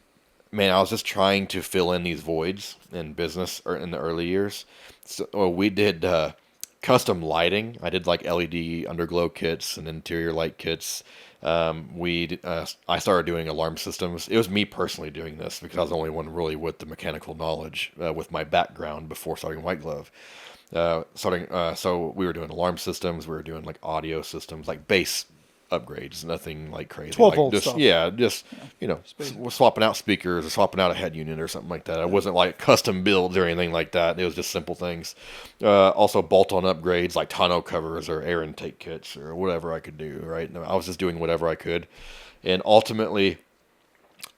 man, I was just trying to fill in these voids in business or in the early years. So we did custom lighting. I did like LED underglow kits and interior light kits. I started doing alarm systems. It was me personally doing this because I was the only one really with the mechanical knowledge with my background before starting White Glove. So we were doing alarm systems. We were doing like audio systems, like bass upgrades, nothing like crazy. 12 like volt just stuff. we're swapping out speakers or swapping out a head unit or something like that. It wasn't like custom builds or anything like that. It was just simple things. Also bolt-on upgrades like tonneau covers or air intake kits or whatever I could do. Right, I was just doing whatever I could, and ultimately,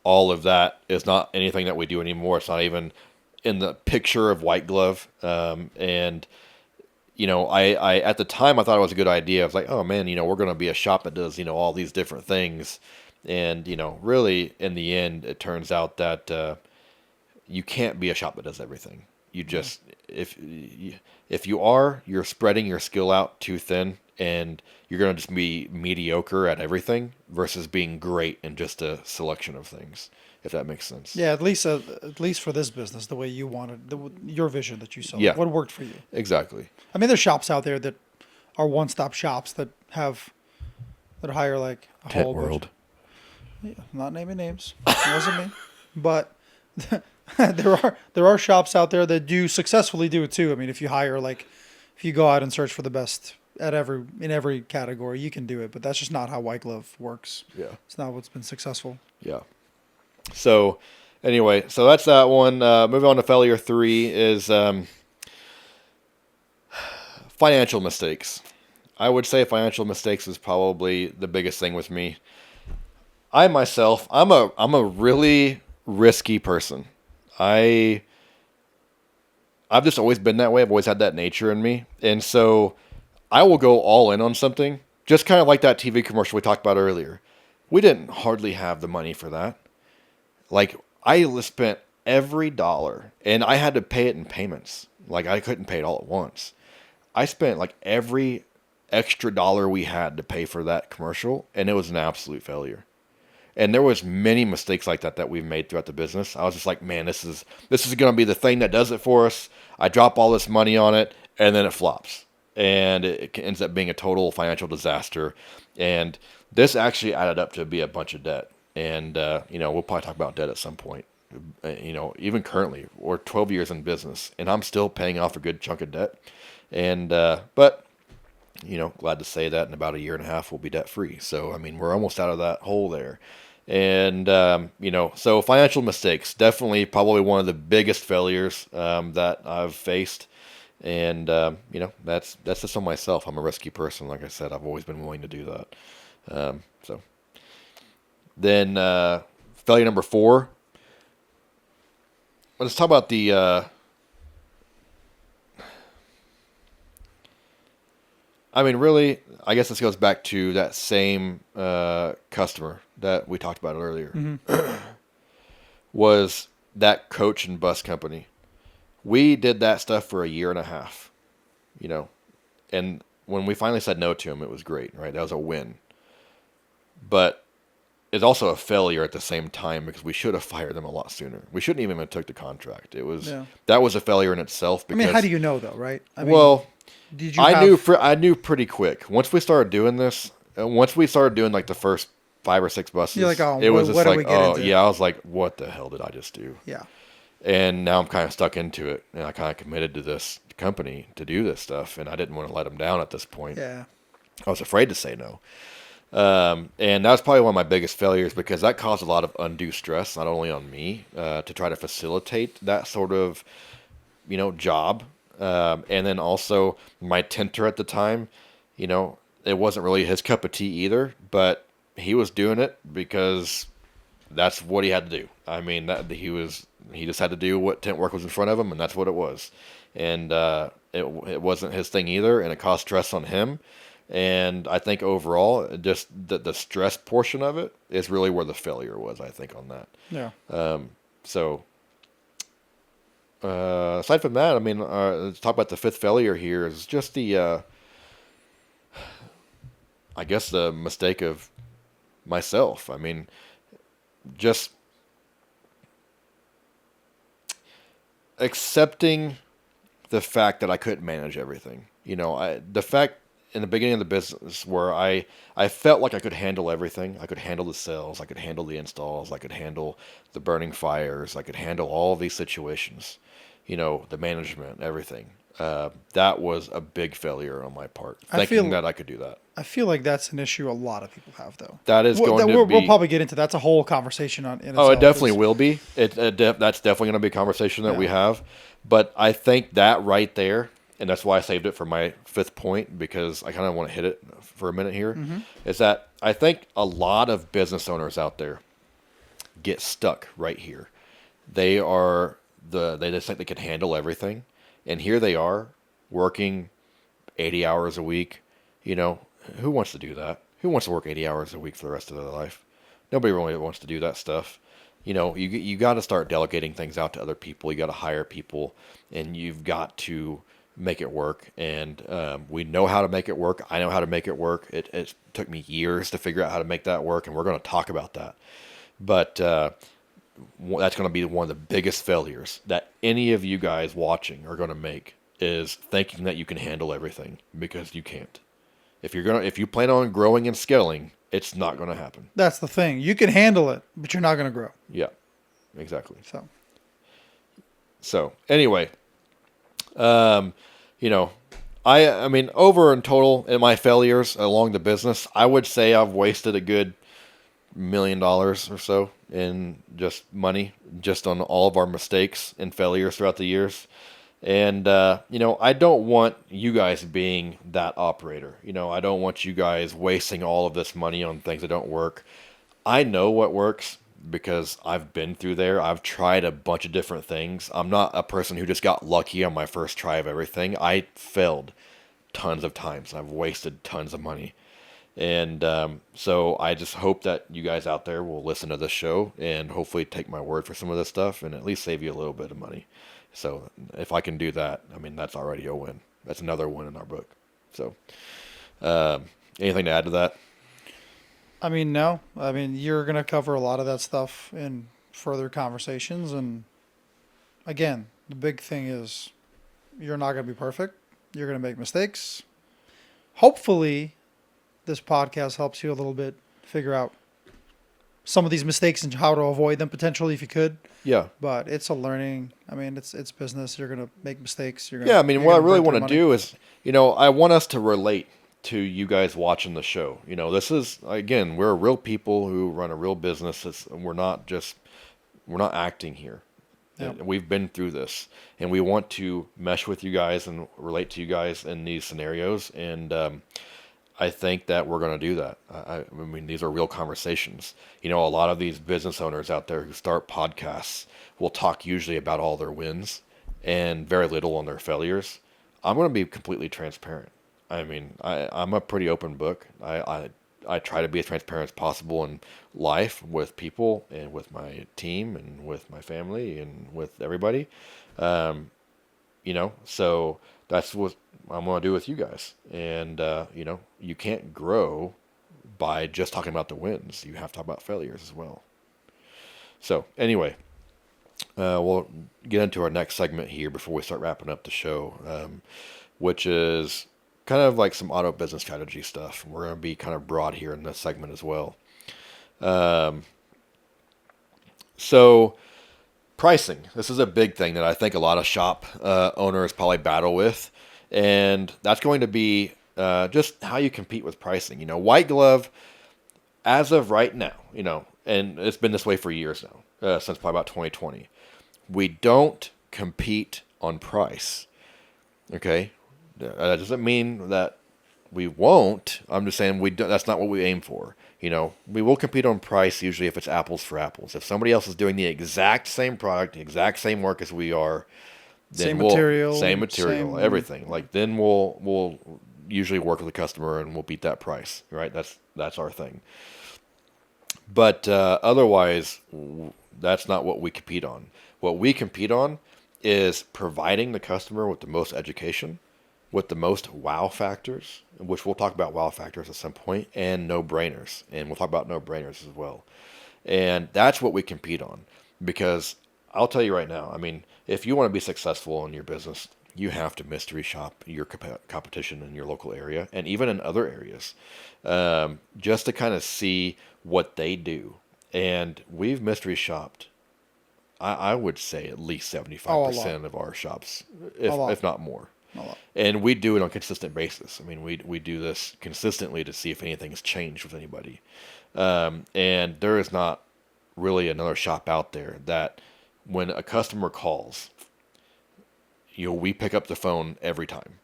all of that is not anything that we do anymore. It's not even in the picture of White Glove, and I at the time I thought it was a good idea. I was like, oh man, we're going to be a shop that does, all these different things. And, really in the end, it turns out that you can't be a shop that does everything. You just, if you are, you're spreading your skill out too thin and you're going to just be mediocre at everything versus being great in just a selection of things, if that makes sense. Yeah, at least for this business, the way you wanted, your vision that you saw, Yeah. what worked for you. Exactly. I mean, there's shops out there that are one-stop shops that hire like a Tent whole World. bunch. Yeah, I'm not naming names. It wasn't me, but there are shops out there that do successfully do it too. I mean, if you go out and search for the best in every category, you can do it. But that's just not how White Glove works. Yeah. It's not what's been successful. Yeah. So, anyway, so that's that one. Moving on to failure 3 is financial mistakes. I would say financial mistakes is probably the biggest thing with me. I myself, I'm a really risky person. I've just always been that way. I've always had that nature in me, and so I will go all in on something. Just kind of like that TV commercial we talked about earlier. We didn't hardly have the money for that. Like, I spent every dollar, and I had to pay it in payments. Like, I couldn't pay it all at once. I spent, like, every extra dollar we had to pay for that commercial, and it was an absolute failure. And there was many mistakes like that we've made throughout the business. I was just like, man, this is going to be the thing that does it for us. I drop all this money on it, and then it flops. And it ends up being a total financial disaster. And this actually added up to be a bunch of debt. And, we'll probably talk about debt at some point. Even currently, we're 12 years in business, and I'm still paying off a good chunk of debt. And, but, glad to say that in about a year and a half, we'll be debt free. So, I mean, we're almost out of that hole there. And, so financial mistakes, definitely probably one of the biggest failures that I've faced. And, that's just on myself. I'm a risky person. Like I said, I've always been willing to do that. So then failure number 4. Let's talk about the, really, I guess this goes back to that same customer that we talked about earlier. Mm-hmm. Was that coach and bus company. We did that stuff for a year and a half, and when we finally said no to him, it was great, right? That was a win. But it's also a failure at the same time because we should have fired them a lot sooner. We shouldn't even have took the contract. That was a failure in itself. Because, how do you know though, right? Did you? I knew pretty quick. Once we started doing this, like the first 5 or 6 buses, you're like, oh, it was what just do we like, get oh into? yeah, I was like, what the hell did I just do? Yeah. And now I'm kind of stuck into it, and I kind of committed to this company to do this stuff, and I didn't want to let them down at this point. Yeah. I was afraid to say no. And that was probably one of my biggest failures because that caused a lot of undue stress, not only on me, to try to facilitate that sort of, job. And then also my tinter at the time, it wasn't really his cup of tea either, but he was doing it because that's what he had to do. I mean, he just had to do what tent work was in front of him, and that's what it was. And it wasn't his thing either, and it caused stress on him. And I think overall, just the stress portion of it is really where the failure was, I think, on that. Yeah. So, aside from that, I mean, let's talk about the fifth failure here is just I guess the mistake of myself. I mean, just accepting the fact that I couldn't manage everything. The fact in the beginning of the business where I felt like I could handle everything. I could handle the sales. I could handle the installs. I could handle the burning fires. I could handle all of these situations. The management, everything. That was a big failure on my part, thinking that I could do that. I feel like that's an issue a lot of people have, though. That is going to be. We'll probably get into that's a whole conversation in itself. Oh, it definitely will be. That's definitely going to be a conversation that we have. But I think that right there, and that's why I saved it for my fifth point, because I kind of want to hit it for a minute here, is that I think a lot of business owners out there get stuck right here. They just think they can handle everything. And here they are working 80 hours a week. Who wants to do that? Who wants to work 80 hours a week for the rest of their life? Nobody really wants to do that stuff. You got to start delegating things out to other people. You got to hire people, and you've got to make it work. And we know how to make it work. I know how to make it work. It took me years to figure out how to make that work, and we're going to talk about that. But that's going to be one of the biggest failures that any of you guys watching are going to make, is thinking that you can handle everything, because you can't. If you plan on growing and scaling, it's not going to happen. That's the thing. You can handle it, but you're not going to grow. Yeah, exactly. So anyway, I mean, over in total in my failures along the business, I would say I've wasted a good $1 million or so in just money, just on all of our mistakes and failures throughout the years. And, I don't want you guys being that operator. I don't want you guys wasting all of this money on things that don't work. I know what works because I've been through there. I've tried a bunch of different things. I'm not a person who just got lucky on my first try of everything. I failed tons of times. I've wasted tons of money. And so I just hope that you guys out there will listen to this show and hopefully take my word for some of this stuff and at least save you a little bit of money. So if I can do that, I mean, that's already a win. That's another win in our book. So anything to add to that? I mean, no. I mean, you're going to cover a lot of that stuff in further conversations. And again, the big thing is you're not going to be perfect. You're going to make mistakes. Hopefully, this podcast helps you a little bit figure out some of these mistakes and how to avoid them potentially if you could. Yeah. But it's a learning. I mean, it's business. You're going to make mistakes. I mean, what I really want to do is, I want us to relate to you guys watching the show. This is, again, we're real people who run a real business. We're not acting here. Yep. And we've been through this, and we want to mesh with you guys and relate to you guys in these scenarios. And, I think that we're going to do that. I mean, these are real conversations. A lot of these business owners out there who start podcasts will talk usually about all their wins and very little on their failures. I'm going to be completely transparent. I mean, I'm a pretty open book. I try to be as transparent as possible in life with people and with my team and with my family and with everybody. So that's what I'm going to do with you guys. And, you can't grow by just talking about the wins. You have to talk about failures as well. So anyway, we'll get into our next segment here before we start wrapping up the show, which is kind of like some auto business strategy stuff. We're going to be kind of broad here in this segment as well. So pricing. This is a big thing that I think a lot of shop owners probably battle with. And that's going to be just how you compete with pricing. White glove, as of right now, and it's been this way for years now, since probably about 2020. We don't compete on price. Okay? That doesn't mean that we won't. I'm just saying that's not what we aim for. We will compete on price usually if it's apples for apples. If somebody else is doing the exact same product, the exact same work as we are, Same material. Same material, everything. Like then we'll usually work with the customer and we'll beat that price, right? That's our thing. But otherwise, that's not what we compete on. What we compete on is providing the customer with the most education, with the most wow factors, which we'll talk about wow factors at some point, and no-brainers. And we'll talk about no-brainers as well. And that's what we compete on. Because I'll tell you right now, I mean, if you want to be successful in your business, you have to mystery shop your competition in your local area and even in other areas, just to kind of see what they do. And we've mystery shopped, I would say at least 75% of our shops, if not more. And we do it on a consistent basis. I mean, we do this consistently to see if anything's changed with anybody. And there is not really another shop out there that when a customer calls, we pick up the phone every time.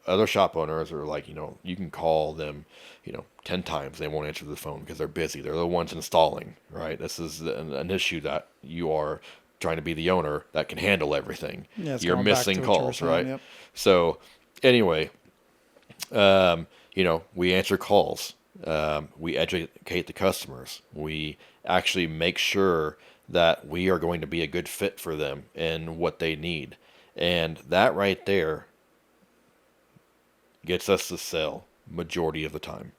Other shop owners are like, you can call them, 10 times. They won't answer the phone because they're busy. They're the ones installing, right? This is an issue that you are trying to be the owner that can handle everything. Yeah, you're missing calls, right? Yep. So anyway, we answer calls. We educate the customers. We actually make sure that we are going to be a good fit for them and what they need. And that right there gets us to sell majority of the time.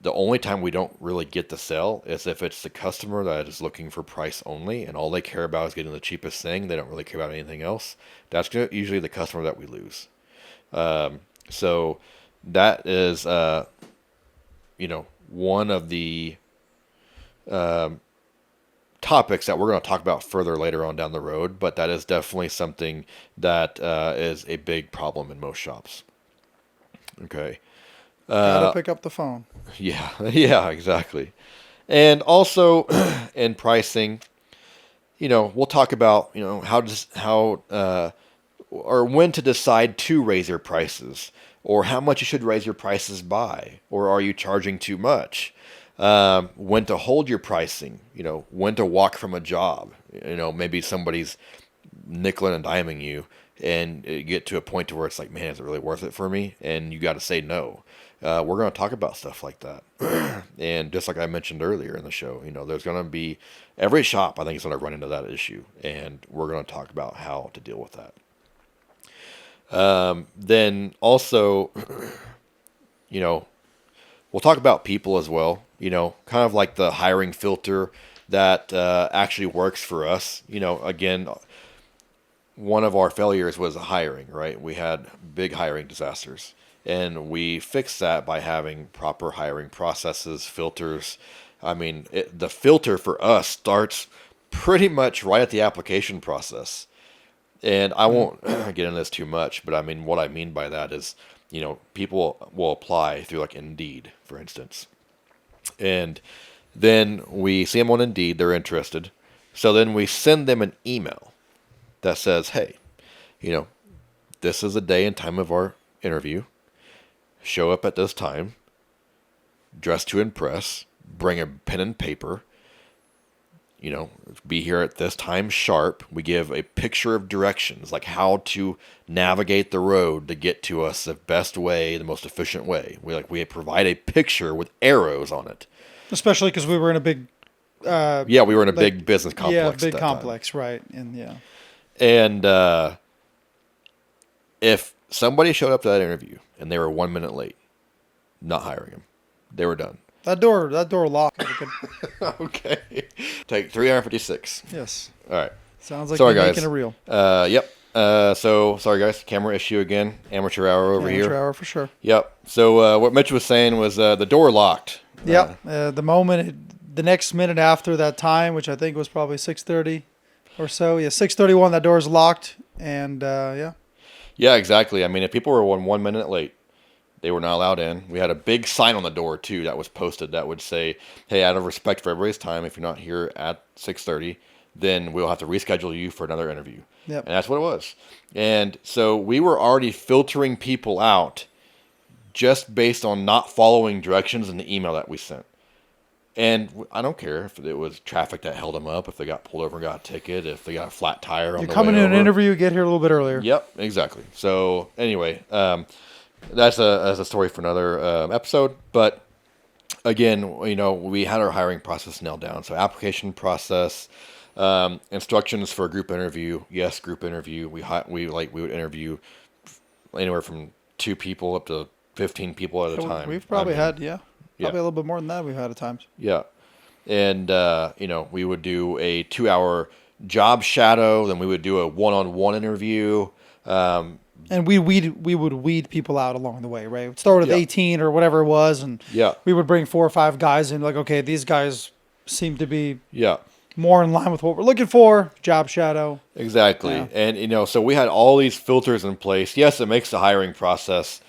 The only time we don't really get the sell is if it's the customer that is looking for price only and all they care about is getting the cheapest thing. They don't really care about anything else. That's usually the customer that we lose. So that is, one of the topics that we're going to talk about further later on down the road, but that is definitely something that is a big problem in most shops. Okay. Gotta pick up the phone. Yeah, exactly. And also in pricing, we'll talk about, or when to decide to raise your prices, or how much you should raise your prices by, or are you charging too much? When to hold your pricing, when to walk from a job, maybe somebody's nickeling and diming you and you get to a point to where it's like, man, is it really worth it for me? And you got to say no. We're going to talk about stuff like that. And just like I mentioned earlier in the show, there's going to be every shop, I think, is going to run into that issue. And we're going to talk about how to deal with that. Then also, we'll talk about people as well, kind of like the hiring filter that actually works for us. Again, one of our failures was hiring, right? We had big hiring disasters. And we fixed that by having proper hiring processes, filters. I mean, the filter for us starts pretty much right at the application process. And I won't get into this too much, but I mean, what I mean by that is, people will apply through like Indeed, for instance. And then we see them on Indeed, they're interested. So then we send them an email that says, hey, this is the day and time of our interview. Show up at this time, dress to impress, bring a pen and paper, be here at this time sharp. We give a picture of directions, like how to navigate the road to get to us the best way, the most efficient way. We provide a picture with arrows on it. Especially because we were in a big... we were in a big business complex. Yeah, big complex, right. And if somebody showed up to that interview and they were 1 minute late, not hiring them. They were done. That door locked. Okay. Take 356. Yes. All right. Sounds like sorry, you're guys. making a reel. Yep. So, sorry, guys. Camera issue again. Amateur hour over here. Amateur hour for sure. Yep. So, what Mitch was saying was the door locked. Yep. The next minute after that time, which I think was probably 6:30 or so. Yeah, 6:31, that door's locked. And, yeah. Yeah, exactly. I mean, if people were 1 minute late, they were not allowed in. We had a big sign on the door, too, that was posted that would say, hey, out of respect for everybody's time, if you're not here at 6:30, then we'll have to reschedule you for another interview. Yep. And that's what it was. And so we were already filtering people out just based on not following directions in the email that we sent. And I don't care if it was traffic that held them up, if they got pulled over and got a ticket, if they got a flat tire on You're the way coming in an over. interview, get here a little bit earlier. Yep, exactly. So anyway, that's a story for another episode. But again, we had our hiring process nailed down. So application process, instructions for a group interview. Yes, group interview. We would interview anywhere from 2 people up to 15 people at a time. We've probably had, yeah, probably a little bit more than that we've had at times. yeah. And we would do a 2-hour job shadow. Then we would do a one-on-one interview. And we would weed people out along the way, right? We'd start with Yeah. 18 or whatever it was, and Yeah, we would bring 4 or 5 guys in, like, okay, these guys seem to be yeah. more in line with what we're looking for. Job shadow. Exactly. Yeah. And so we had all these filters in place. Yes, it makes the hiring process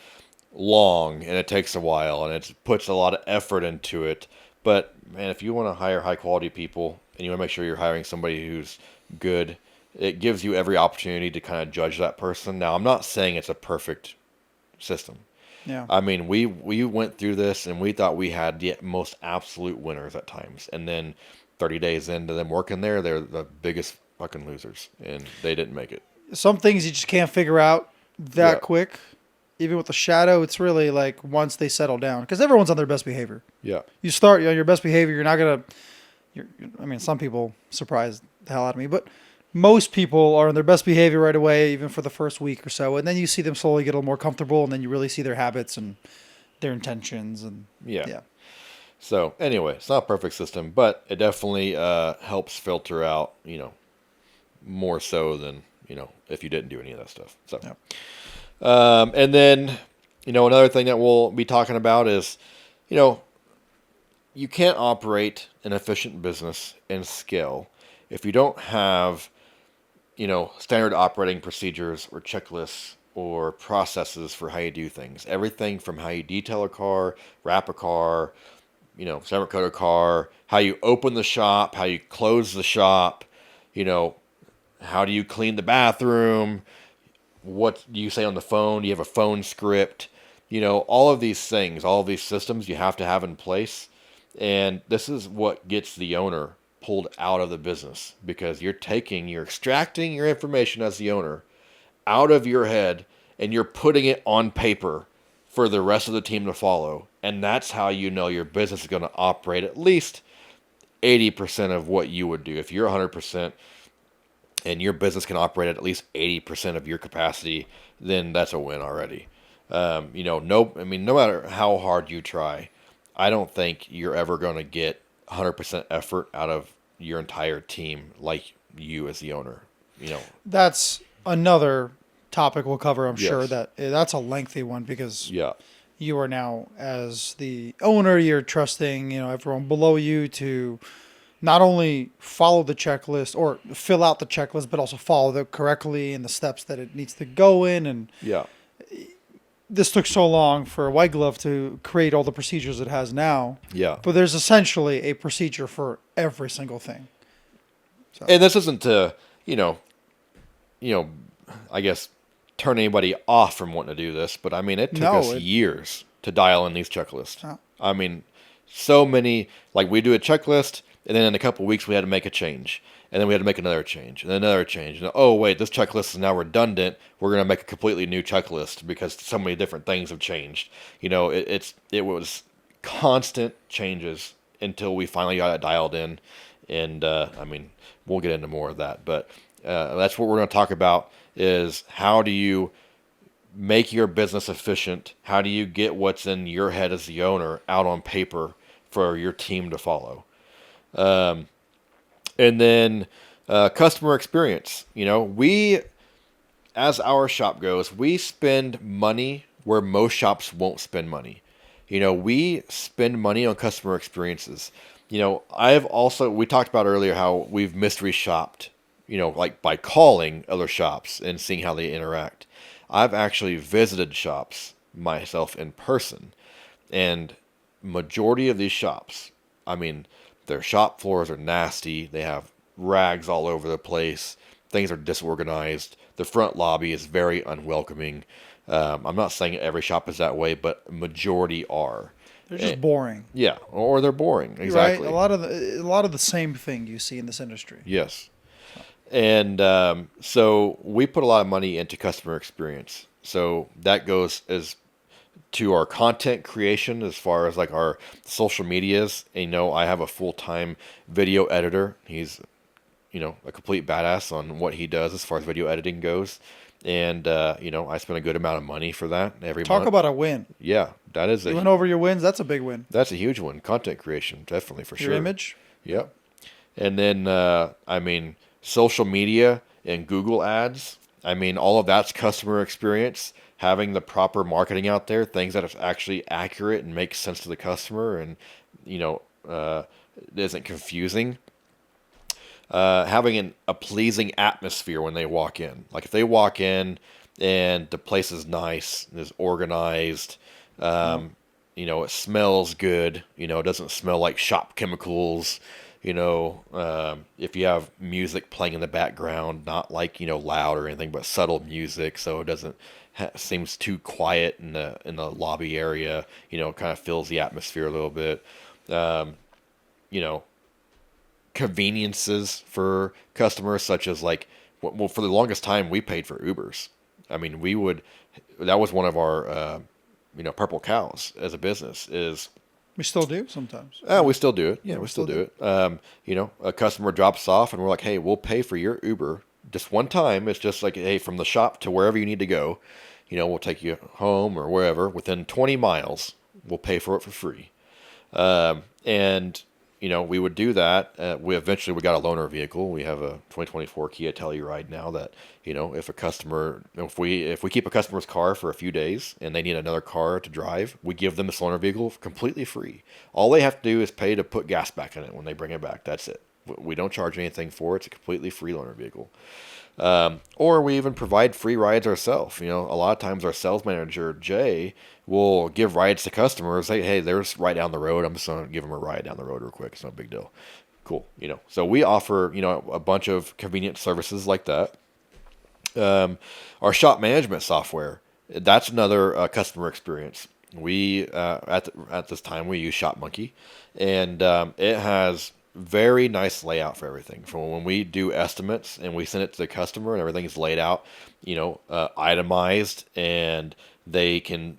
long and it takes a while and it puts a lot of effort into it. But man, if you want to hire high quality people and you want to make sure you're hiring somebody who's good, it gives you every opportunity to kind of judge that person. Now, I'm not saying it's a perfect system. Yeah. I mean, we went through this and we thought we had the most absolute winners at times. And then 30 days into them working there, they're the biggest fucking losers and they didn't make it. Some things you just can't figure out that Yeah. quick. Even with the shadow, it's really like once they settle down, because everyone's on their best behavior. Yeah. You start on your best behavior, you're not gonna. I mean, some people surprise the hell out of me, but most people are on their best behavior right away, even for the first week or so, and then you see them slowly get a little more comfortable, and then you really see their habits and their intentions, and Yeah. So anyway, it's not a perfect system, but it definitely helps filter out, more so than, if you didn't do any of that stuff. So, Yeah. And then, another thing that we'll be talking about is, you can't operate an efficient business and scale if you don't have, standard operating procedures or checklists or processes for how you do things. Everything from how you detail a car, wrap a car, center coat a car, how you open the shop, how you close the shop, how do you clean the bathroom, what do you say on the phone, do you have a phone script, all of these things, all of these systems you have to have in place. And this is what gets the owner pulled out of the business because you're extracting your information as the owner out of your head and you're putting it on paper for the rest of the team to follow. And that's how you know your business is going to operate at least 80% of what you would do. If you're 100% and your business can operate at least 80% of your capacity, then that's a win already. No matter how hard you try, I don't think you're ever going to get 100% effort out of your entire team like you as the owner. That's another topic we'll cover. I'm Yes. sure that's a lengthy one because Yeah. you are now, as the owner, you're trusting everyone below you to not only follow the checklist or fill out the checklist, but also follow it correctly and the steps that it needs to go in. And Yeah. this took so long for White Glove to create all the procedures it has now. Yeah. But there's essentially a procedure for every single thing. So. And this isn't to, I guess turn anybody off from wanting to do this, but I mean, it took us years to dial in these checklists. Oh. I mean, so many, like we do a checklist and then in a couple of weeks we had to make a change. And then we had to make another change and another change. And, oh, wait, this checklist is now redundant. We're going to make a completely new checklist because so many different things have changed. It was constant changes until we finally got it dialed in. And, we'll get into more of that. But that's what we're going to talk about is how do you make your business efficient? How do you get what's in your head as the owner out on paper for your team to follow? And then customer experience. We, as our shop goes, we spend money where most shops won't spend money. We spend money on customer experiences. We talked about earlier how we've mystery shopped, like by calling other shops and seeing how they interact. I've actually visited shops myself in person, and majority of these shops, their shop floors are nasty. They have rags all over the place. Things are disorganized. The front lobby is very unwelcoming. I'm not saying every shop is that way, but majority are. They're just boring. Yeah, or they're boring. Exactly. Right? A lot of the same thing you see in this industry. Yes. And so we put a lot of money into customer experience. So that goes as to our content creation as far as like our social medias. And, I have a full-time video editor. He's, a complete badass on what he does as far as video editing goes. And, I spend a good amount of money for that every month. Talk about a win. Yeah, that is You went over your wins. That's a big win. that's a huge one. Content creation, definitely for Your sure. image. Yep. And then, social media and Google ads. All of that's customer experience. Having the proper marketing out there, things that are actually accurate and make sense to the customer, and isn't confusing. Having a pleasing atmosphere when they walk in. Like if they walk in and the place is nice, is organized, it smells good. It doesn't smell like shop chemicals. If you have music playing in the background, not like loud or anything, but subtle music, so it doesn't seems too quiet in the lobby area. Kind of fills the atmosphere a little bit. You know, Conveniences for customers, such as like, well, for the longest time we paid for Ubers. That was one of our purple cows as a business is. We still do sometimes. We still do it. Yeah, we still do it. A customer drops off and we're like, hey, we'll pay for your Uber just one time. It's just like, hey, from the shop to wherever you need to go, we'll take you home or wherever within 20 miles. We'll pay for it for free. We would do that. We eventually got a loaner vehicle. We have a 2024 Kia Telluride now that, if we keep a customer's car for a few days and they need another car to drive, we give them this loaner vehicle completely free. All they have to do is pay to put gas back in it when they bring it back. That's it. We don't charge anything for it. It's a completely free loaner vehicle. Or we even provide free rides ourselves. A lot of times our sales manager, Jay, will give rides to customers. Hey, there's right down the road. I'm just going to give them a ride down the road real quick. It's no big deal. Cool. So we offer, a bunch of convenient services like that. Our shop management software, that's another customer experience. We, at this time, we use ShopMonkey, and it has very nice layout for everything. From when we do estimates and we send it to the customer and everything is laid out, itemized, and they can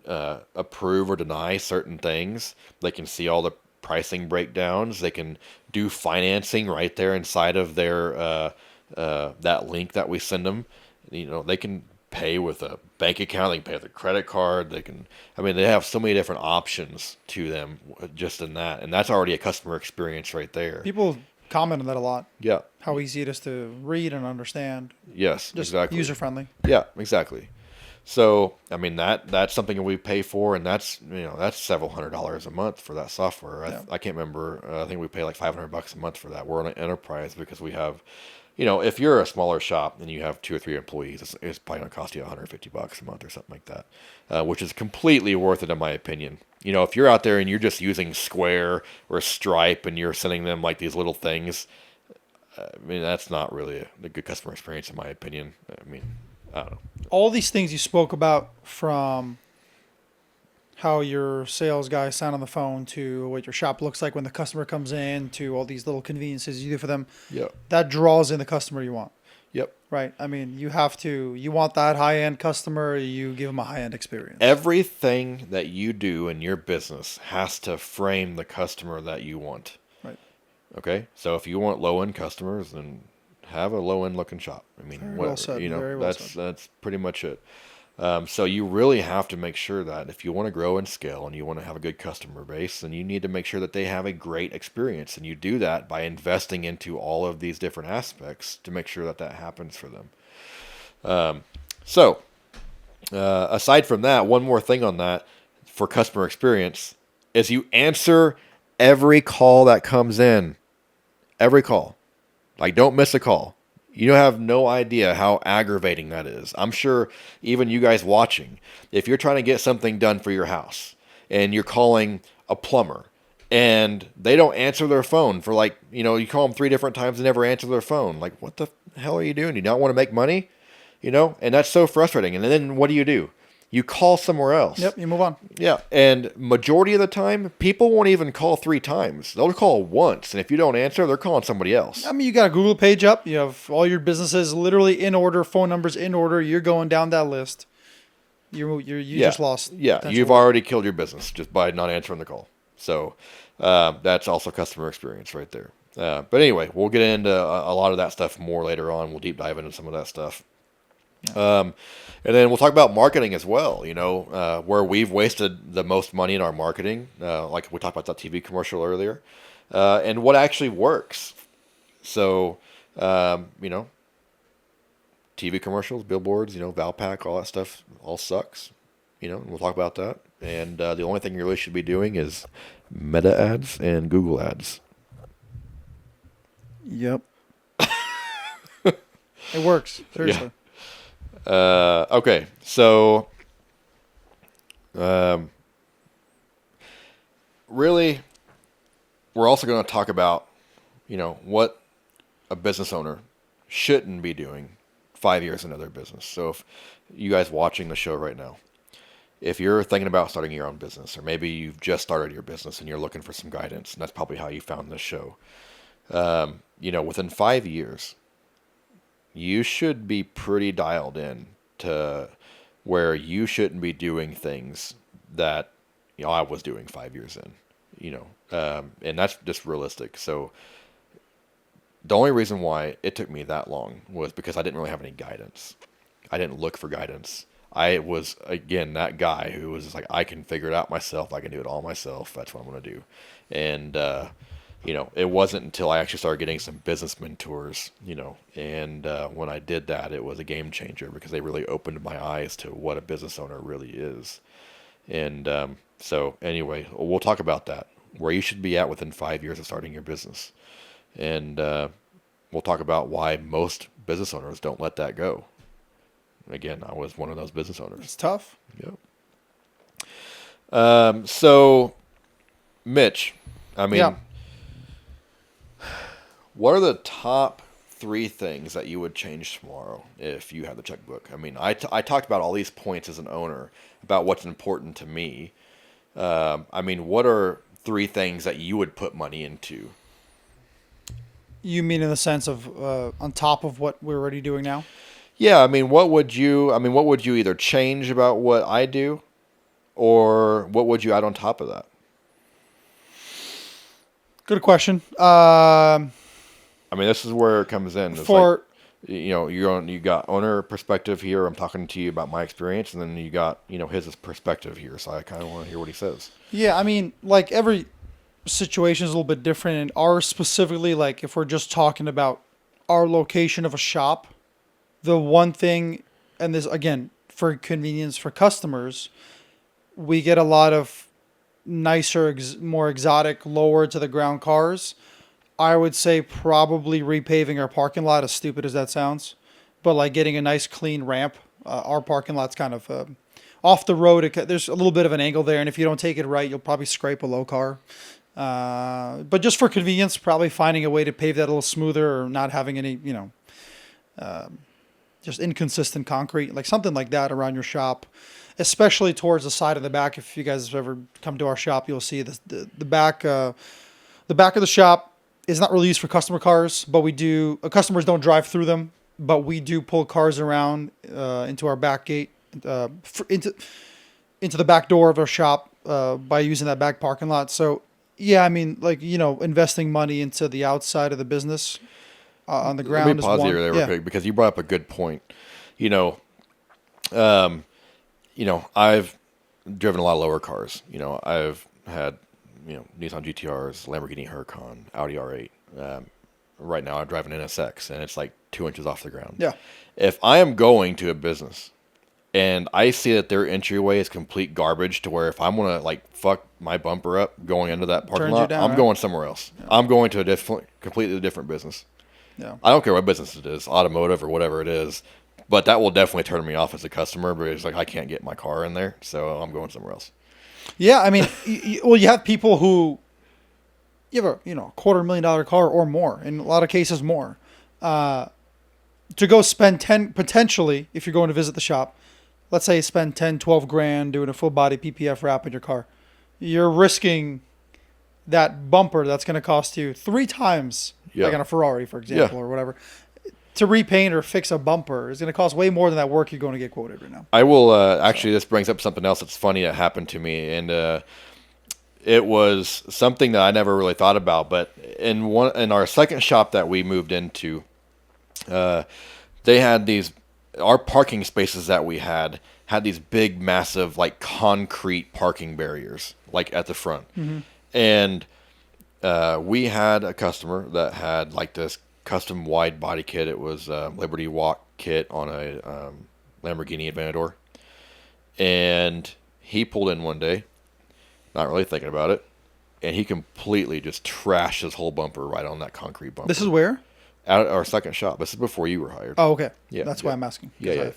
approve or deny certain things. They can see all the pricing breakdowns. They can do financing right there inside of their that link that we send them. They can pay with a bank account. They can pay with a credit card. They have so many different options to them just in that. And that's already a customer experience right there. People comment on that a lot. Yeah. How easy it is to read and understand. Yes, just exactly. User friendly. Yeah, exactly. So, that's something that we pay for, and that's several $100s a month for that software. Yeah. I can't remember. I think we pay like $500 a month for that. We're on an enterprise because we have, if you're a smaller shop and you have 2 or 3 employees, it's probably going to cost you $150 a month or something like that, which is completely worth it in my opinion. If you're out there and you're just using Square or Stripe and you're sending them like these little things, that's not really a good customer experience in my opinion. I don't know. All these things you spoke about, from how your sales guys sound on the phone to what your shop looks like when the customer comes in to all these little conveniences you do for them. Yep. That draws in the customer you want. Yep. Right. You want that high-end customer, you give them a high-end experience. Everything that you do in your business has to frame the customer that you want. Right. Okay. So if you want low-end customers, then have a low-end looking shop. Very well said. Very well said. That's pretty much it. So you really have to make sure that if you want to grow and scale and you want to have a good customer base, then you need to make sure that they have a great experience. And you do that by investing into all of these different aspects to make sure that happens for them. Aside from that, one more thing on that for customer experience is you answer every call that comes in. Every call. Like, don't miss a call. You have no idea how aggravating that is. I'm sure even you guys watching, if you're trying to get something done for your house and you're calling a plumber and they don't answer their phone for you call them 3 different times and never answer their phone. Like, what the hell are you doing? Do you not want to make money? And that's so frustrating. And then what do? You call somewhere else. Yep, you move on. Yeah, and majority of the time, people won't even call 3 times. They'll call once, and if you don't answer, they're calling somebody else. I mean, you got a Google page up. You have all your businesses literally in order, phone numbers in order. You're going down that list. You just lost. Yeah, you've already killed your business just by not answering the call. So that's also customer experience right there. But anyway, we'll get into a lot of that stuff more later on. We'll deep dive into some of that stuff. Yeah. And then we'll talk about marketing as well, where we've wasted the most money in our marketing, like we talked about that TV commercial earlier, and what actually works. So, TV commercials, billboards, Valpak, all that stuff all sucks, and we'll talk about that. And the only thing you really should be doing is Meta ads and Google ads. Yep. It works. Seriously. Yeah. Okay, so really, we're also going to talk about, what a business owner shouldn't be doing 5 years into their business. So if you guys watching the show right now, if you're thinking about starting your own business, or maybe you've just started your business and you're looking for some guidance, and that's probably how you found this show, within 5 years, you should be pretty dialed in to where you shouldn't be doing things that I was doing 5 years in, and that's just realistic. So the only reason why it took me that long was because I didn't really have any guidance. I didn't look for guidance. I was, again, that guy who was just like, I can figure it out myself. I can do it all myself. That's what I'm going to do. And, it wasn't until I actually started getting some business mentors, and when I did that, it was a game changer because they really opened my eyes to what a business owner really is. And so anyway, we'll talk about that, where you should be at within 5 years of starting your business. And we'll talk about why most business owners don't let that go. Again, I was one of those business owners. It's tough. Yep. So, Mitch, Yeah. What are the top 3 things that you would change tomorrow if you had the checkbook? I talked about all these points as an owner about what's important to me. What are 3 things that you would put money into? You mean in the sense of on top of what we're already doing now? Yeah, what would you either change about what I do, or what would you add on top of that? Good question. This is where it comes in. It's you got owner perspective here. I'm talking to you about my experience, and then you got, his perspective here. So I kind of want to hear what he says. Yeah, like every situation is a little bit different. And ours specifically, like if we're just talking about our location of a shop, the one thing, and this again for convenience for customers, we get a lot of nicer, more exotic, lower to the ground cars. I would say probably repaving our parking lot, as stupid as that sounds, but like getting a nice clean ramp. Our parking lot's kind of off the road. There's a little bit of an angle there, and if you don't take it right, you'll probably scrape a low car. But just for convenience, probably finding a way to pave that a little smoother, or not having any, just inconsistent concrete, like something like that around your shop, especially towards the side of the back. If you guys have ever come to our shop, you'll see the back. The back of the shop is not really used for customer cars, but we do. Customers don't drive through them, but we do pull cars around into our back gate, into the back door of our shop by using that back parking lot. So yeah, investing money into the outside of the business on the ground. Let me pause you there real quick, because you brought up a good point. I've driven a lot of lower cars. I've had Nissan GTRs, Lamborghini Huracan, Audi R8. Right now I'm driving an NSX, and it's like 2 inches off the ground. Yeah. If I am going to a business and I see that their entryway is complete garbage, to where if I'm going to fuck my bumper up going into that parking lot, I'm going somewhere else. Yeah. I'm going to a completely different business. Yeah. I don't care what business it is, automotive or whatever it is, but that will definitely turn me off as a customer, because I can't get my car in there, so I'm going somewhere else. Yeah, you have people who you have a $250,000 car or more, in a lot of cases more, to go spend potentially, if you're going to visit the shop, let's say you spend 10, 12 grand doing a full body PPF wrap in your car. You're risking that bumper that's going to cost you 3 times, Yeah. like on a Ferrari, for Yeah. example, or whatever, to repaint or fix a bumper is going to cost way more than that work you're going to get quoted right now. I will So, actually. This brings up something else that's funny that happened to me, and it was something that I never really thought about. But in our second shop that we moved into, uh, they had these our parking spaces that we had these big, massive, like concrete parking barriers, like at the front, mm-hmm. and we had a customer that had like this custom wide body kit. It was a Liberty Walk kit on a Lamborghini Aventador, and he pulled in one day, not really thinking about it, and he completely just trashed his whole bumper right on that concrete bumper. This is where? At our second shop. This is before you were hired. Oh, okay. Yeah, That's yeah. why I'm asking. Yeah.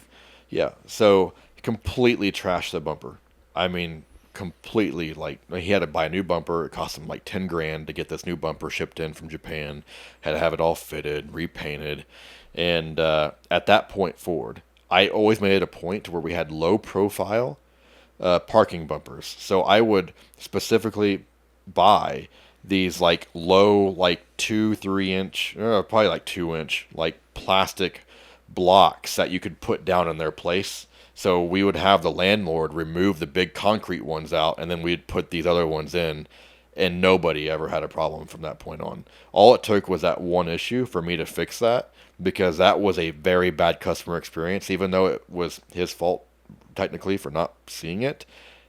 Yeah. So he completely trashed the bumper. I mean, completely. Like he had to buy a new bumper. It cost him like 10 grand to get this new bumper shipped in from Japan. Had to have it all fitted, repainted, and at that point forward, I always made it a point to where we had low profile parking bumpers. So I would specifically buy these like low, like 2, 3 inch, probably like 2 inch, like plastic blocks that you could put down in their place. So we would have the landlord remove the big concrete ones out, and then we'd put these other ones in, and nobody ever had a problem from that point on. All it took was that one issue for me to fix that, because that was a very bad customer experience, even though it was his fault technically for not seeing it.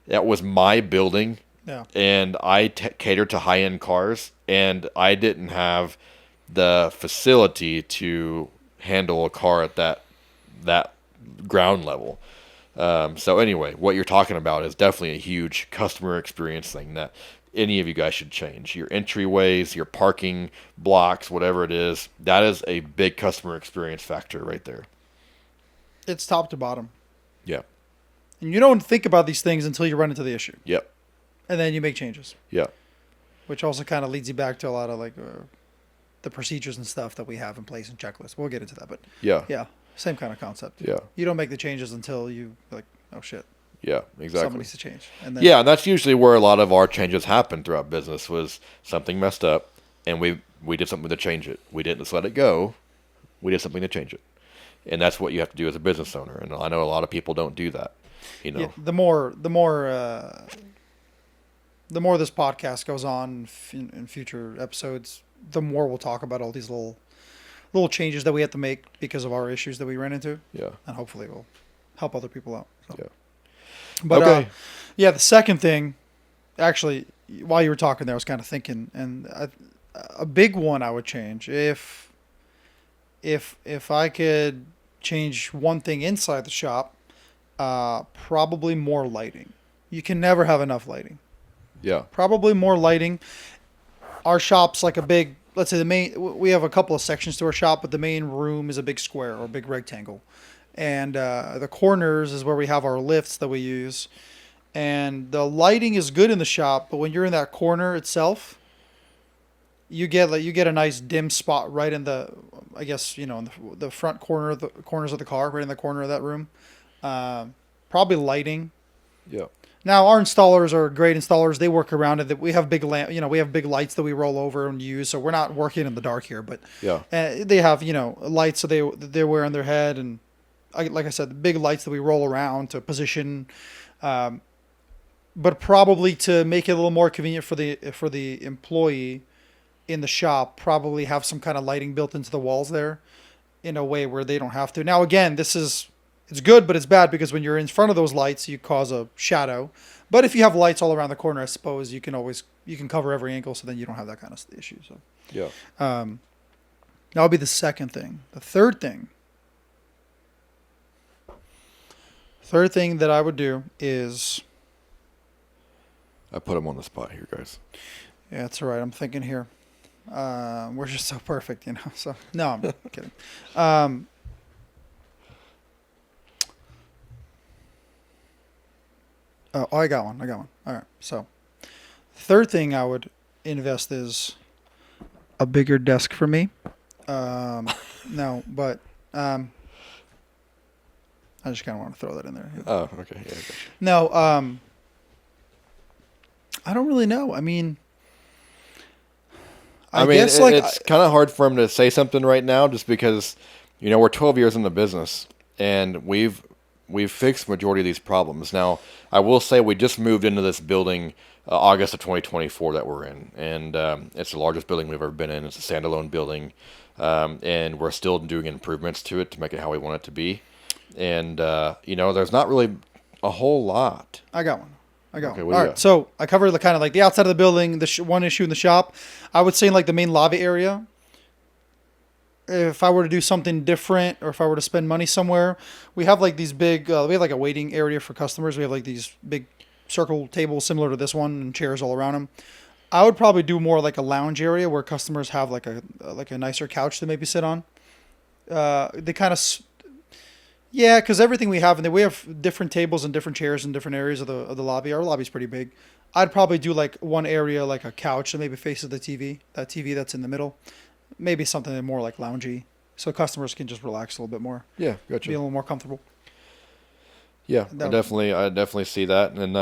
That was my building, Yeah. and I catered to high-end cars, and I didn't have the facility to handle a car at that ground level. So anyway, what you're talking about is definitely a huge customer experience thing that any of you guys should change. Your entryways, your parking blocks, whatever it is, that is a big customer experience factor right there. It's top to bottom. Yeah. And you don't think about these things until you run into the issue. Yep. And then you make changes. Yeah. Which also kind of leads you back to a lot of like the procedures and stuff that we have in place and checklists. We'll get into that. But Yeah. same kind of concept. Yeah. You don't make the changes until you like, oh shit, Yeah. Exactly. something needs to change. And then, Yeah, and that's usually where a lot of our changes happen throughout business. Was something messed up, and we did something to change it. We didn't just let it go. We did something to change it, and that's what you have to do as a business owner. And I know a lot of people don't do that. You know. Yeah, the more this podcast goes on in future episodes, the more we'll talk about all these little changes that we have to make because of our issues that we ran into, Yeah. and hopefully we'll help other people out. So. Yeah. But Okay. yeah, the second thing, actually, while you were talking there, I was kind of thinking, and a big one I would change if I could change one thing inside the shop, probably more lighting. You can never have enough lighting. Yeah. Probably more lighting. Our shop's like a big, let's say we have a couple of sections to our shop, but the main room is a big square or a big rectangle. And the corners is where we have our lifts that we use. And the lighting is good in the shop, but when you're in that corner itself, you get a nice dim spot right in the, I guess, in the front corner, the corners of the car, right in the corner of that room. Probably lighting. Yeah. Now our installers are great installers. They work around it. We have big we have big lights that we roll over and use. So we're not working in the dark here, but Yeah. they have lights so they wear on their head, and like I said, the big lights that we roll around to position. But probably to make it a little more convenient for the employee in the shop, probably have some kind of lighting built into the walls there, in a way where they don't have to. Now again, it's good, but it's bad because when you're in front of those lights, you cause a shadow. But if you have lights all around the corner, I suppose you can cover every angle, so then you don't have that kind of issue. So Yeah. that'll be the second thing. The third thing that I would do is, I put him on the spot here, guys. yeah, it's all right. I'm thinking here. We're just so perfect, So no, I'm kidding. Oh, I got one. All right. So, third thing I would invest is a bigger desk for me. No, but I just kind of want to throw that in there. Oh, okay. Yeah, gotcha. No, I don't really know. I mean, I mean, guess like it's kind of hard for him to say something right now, just because, we're 12 years in the business, and we've fixed majority of these problems. Now, I will say we just moved into this building August of 2024 that we're in, and it's the largest building we've ever been in. It's a standalone building, and we're still doing improvements to it to make it how we want it to be. And there's not really a whole lot. I got one. Okay, All right, so I covered the kind of like the outside of the building, the one issue in the shop. I would say in like the main lobby area, if I were to do something different or if I were to spend money somewhere, we have like these big, we have like a waiting area for customers. We have like these big circle tables similar to this one and chairs all around them. I would probably do more like a lounge area where customers have like a nicer couch to maybe sit on. They kind of, yeah, because everything we have, and we have different tables and different chairs in different areas of the lobby. Our lobby's pretty big. I'd probably do like one area, like a couch that maybe faces the TV, that TV that's in the middle. Maybe something more like loungy, so customers can just relax a little bit more. Yeah, gotcha. Be a little more comfortable. Yeah, I definitely see that, and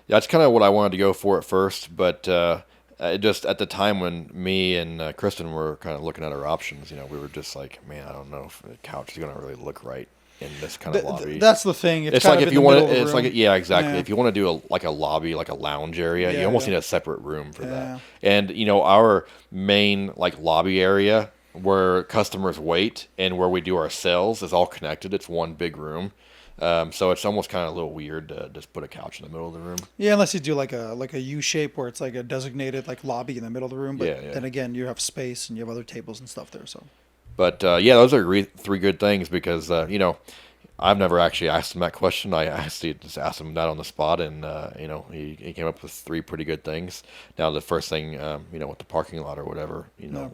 that's kind of what I wanted to go for at first, but it just at the time when me and Kristen were kind of looking at our options, we were just like, man, I don't know if the couch is going to really look right in this kind of lobby. That's the thing. It's like if you want to, it's like, yeah, exactly. Yeah. If you want to do a lobby, like a lounge area, you almost need a separate room for that. And our main like lobby area where customers wait and where we do our sales is all connected. It's one big room. So it's almost kind of a little weird to just put a couch in the middle of the room. Yeah, unless you do like a U shape where it's like a designated like lobby in the middle of the room. But then again, you have space and you have other tables and stuff there. So. But those are three good things because I've never actually asked him that question. I actually just asked him that on the spot, and he came up with three pretty good things. Now the first thing, with the parking lot or whatever,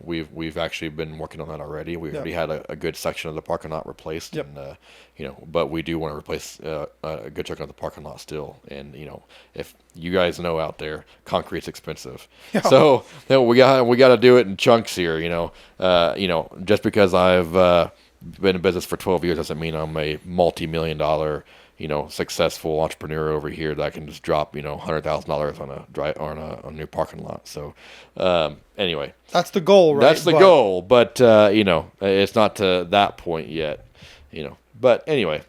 we've actually been working on that already. We already had a good section of the parking lot replaced, and but we do want to replace a good chunk of the parking lot still. And if you guys know out there, concrete's expensive, so we got to do it in chunks here. Just because I've been in business for 12 years doesn't mean I'm a multi-million-dollar, successful entrepreneur over here that I can just drop, $100,000 on a new parking lot. So, anyway, that's the goal, right? That's the goal, but it's not to that point yet, But anyway,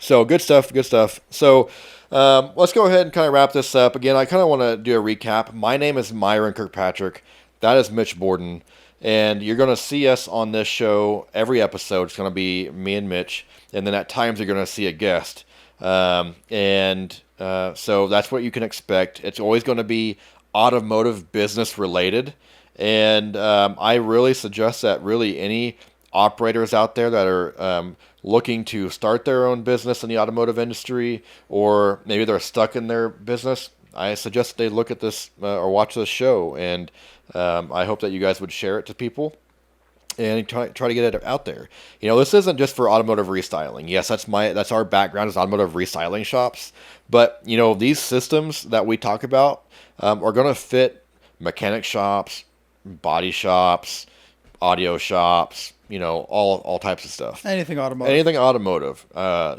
so good stuff. So, let's go ahead and kind of wrap this up. Again, I kind of want to do a recap. My name is Myron Kirkpatrick. That is Mitch Borden. And you're going to see us on this show every episode. It's going to be me and Mitch. And then at times you're going to see a guest. So that's what you can expect. It's always going to be automotive business related. And I really suggest that really any operators out there that are looking to start their own business in the automotive industry, or maybe they're stuck in their business, I suggest they look at this or watch this show. And I hope that you guys would share it to people and try to get it out there. This isn't just for automotive restyling. Yes, that's our background is automotive restyling shops. But these systems that we talk about are going to fit mechanic shops, body shops, audio shops. All types of stuff. Anything automotive.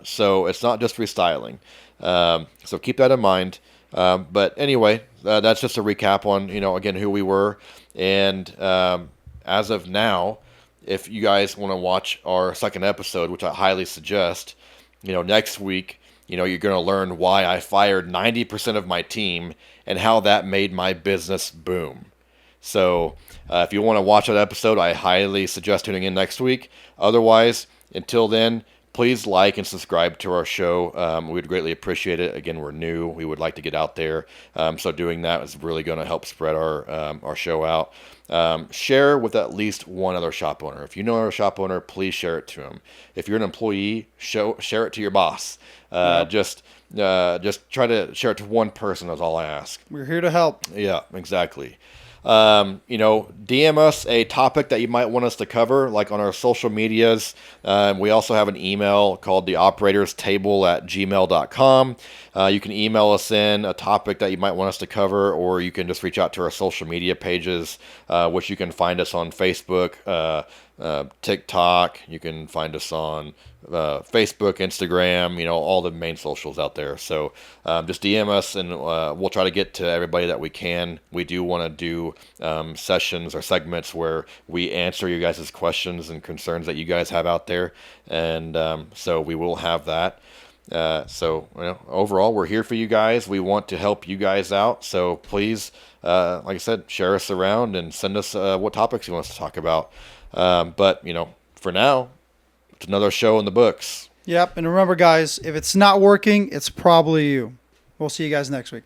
So it's not just restyling. So keep that in mind. But anyway, that's just a recap on, again, who we were. And as of now, if you guys want to watch our second episode, which I highly suggest, next week, you're going to learn why I fired 90% of my team and how that made my business boom. So if you want to watch that episode, I highly suggest tuning in next week. Otherwise, until then, please like and subscribe to our show. We'd greatly appreciate it. Again, we're new. We would like to get out there. So doing that is really going to help spread our show out. Share with at least one other shop owner. If you know a shop owner, please share it to him. If you're an employee, share it to your boss. Just try to share it to one person is all I ask. We're here to help. Yeah, exactly. DM us a topic that you might want us to cover, like on our social medias. We also have an email called theoperatorstable@gmail.com. You can email us in a topic that you might want us to cover, or you can just reach out to our social media pages, which you can find us on Facebook, TikTok. You can find us on Facebook, Instagram, all the main socials out there. So just DM us, and we'll try to get to everybody that we can. We do want to do sessions or segments where we answer you guys' questions and concerns that you guys have out there. And so we will have that. Overall, we're here for you guys. We want to help you guys out. So please, like I said, share us around and send us what topics you want us to talk about. But for now, it's another show in the books. Yep. And remember, guys, if it's not working, it's probably you. We'll see you guys next week.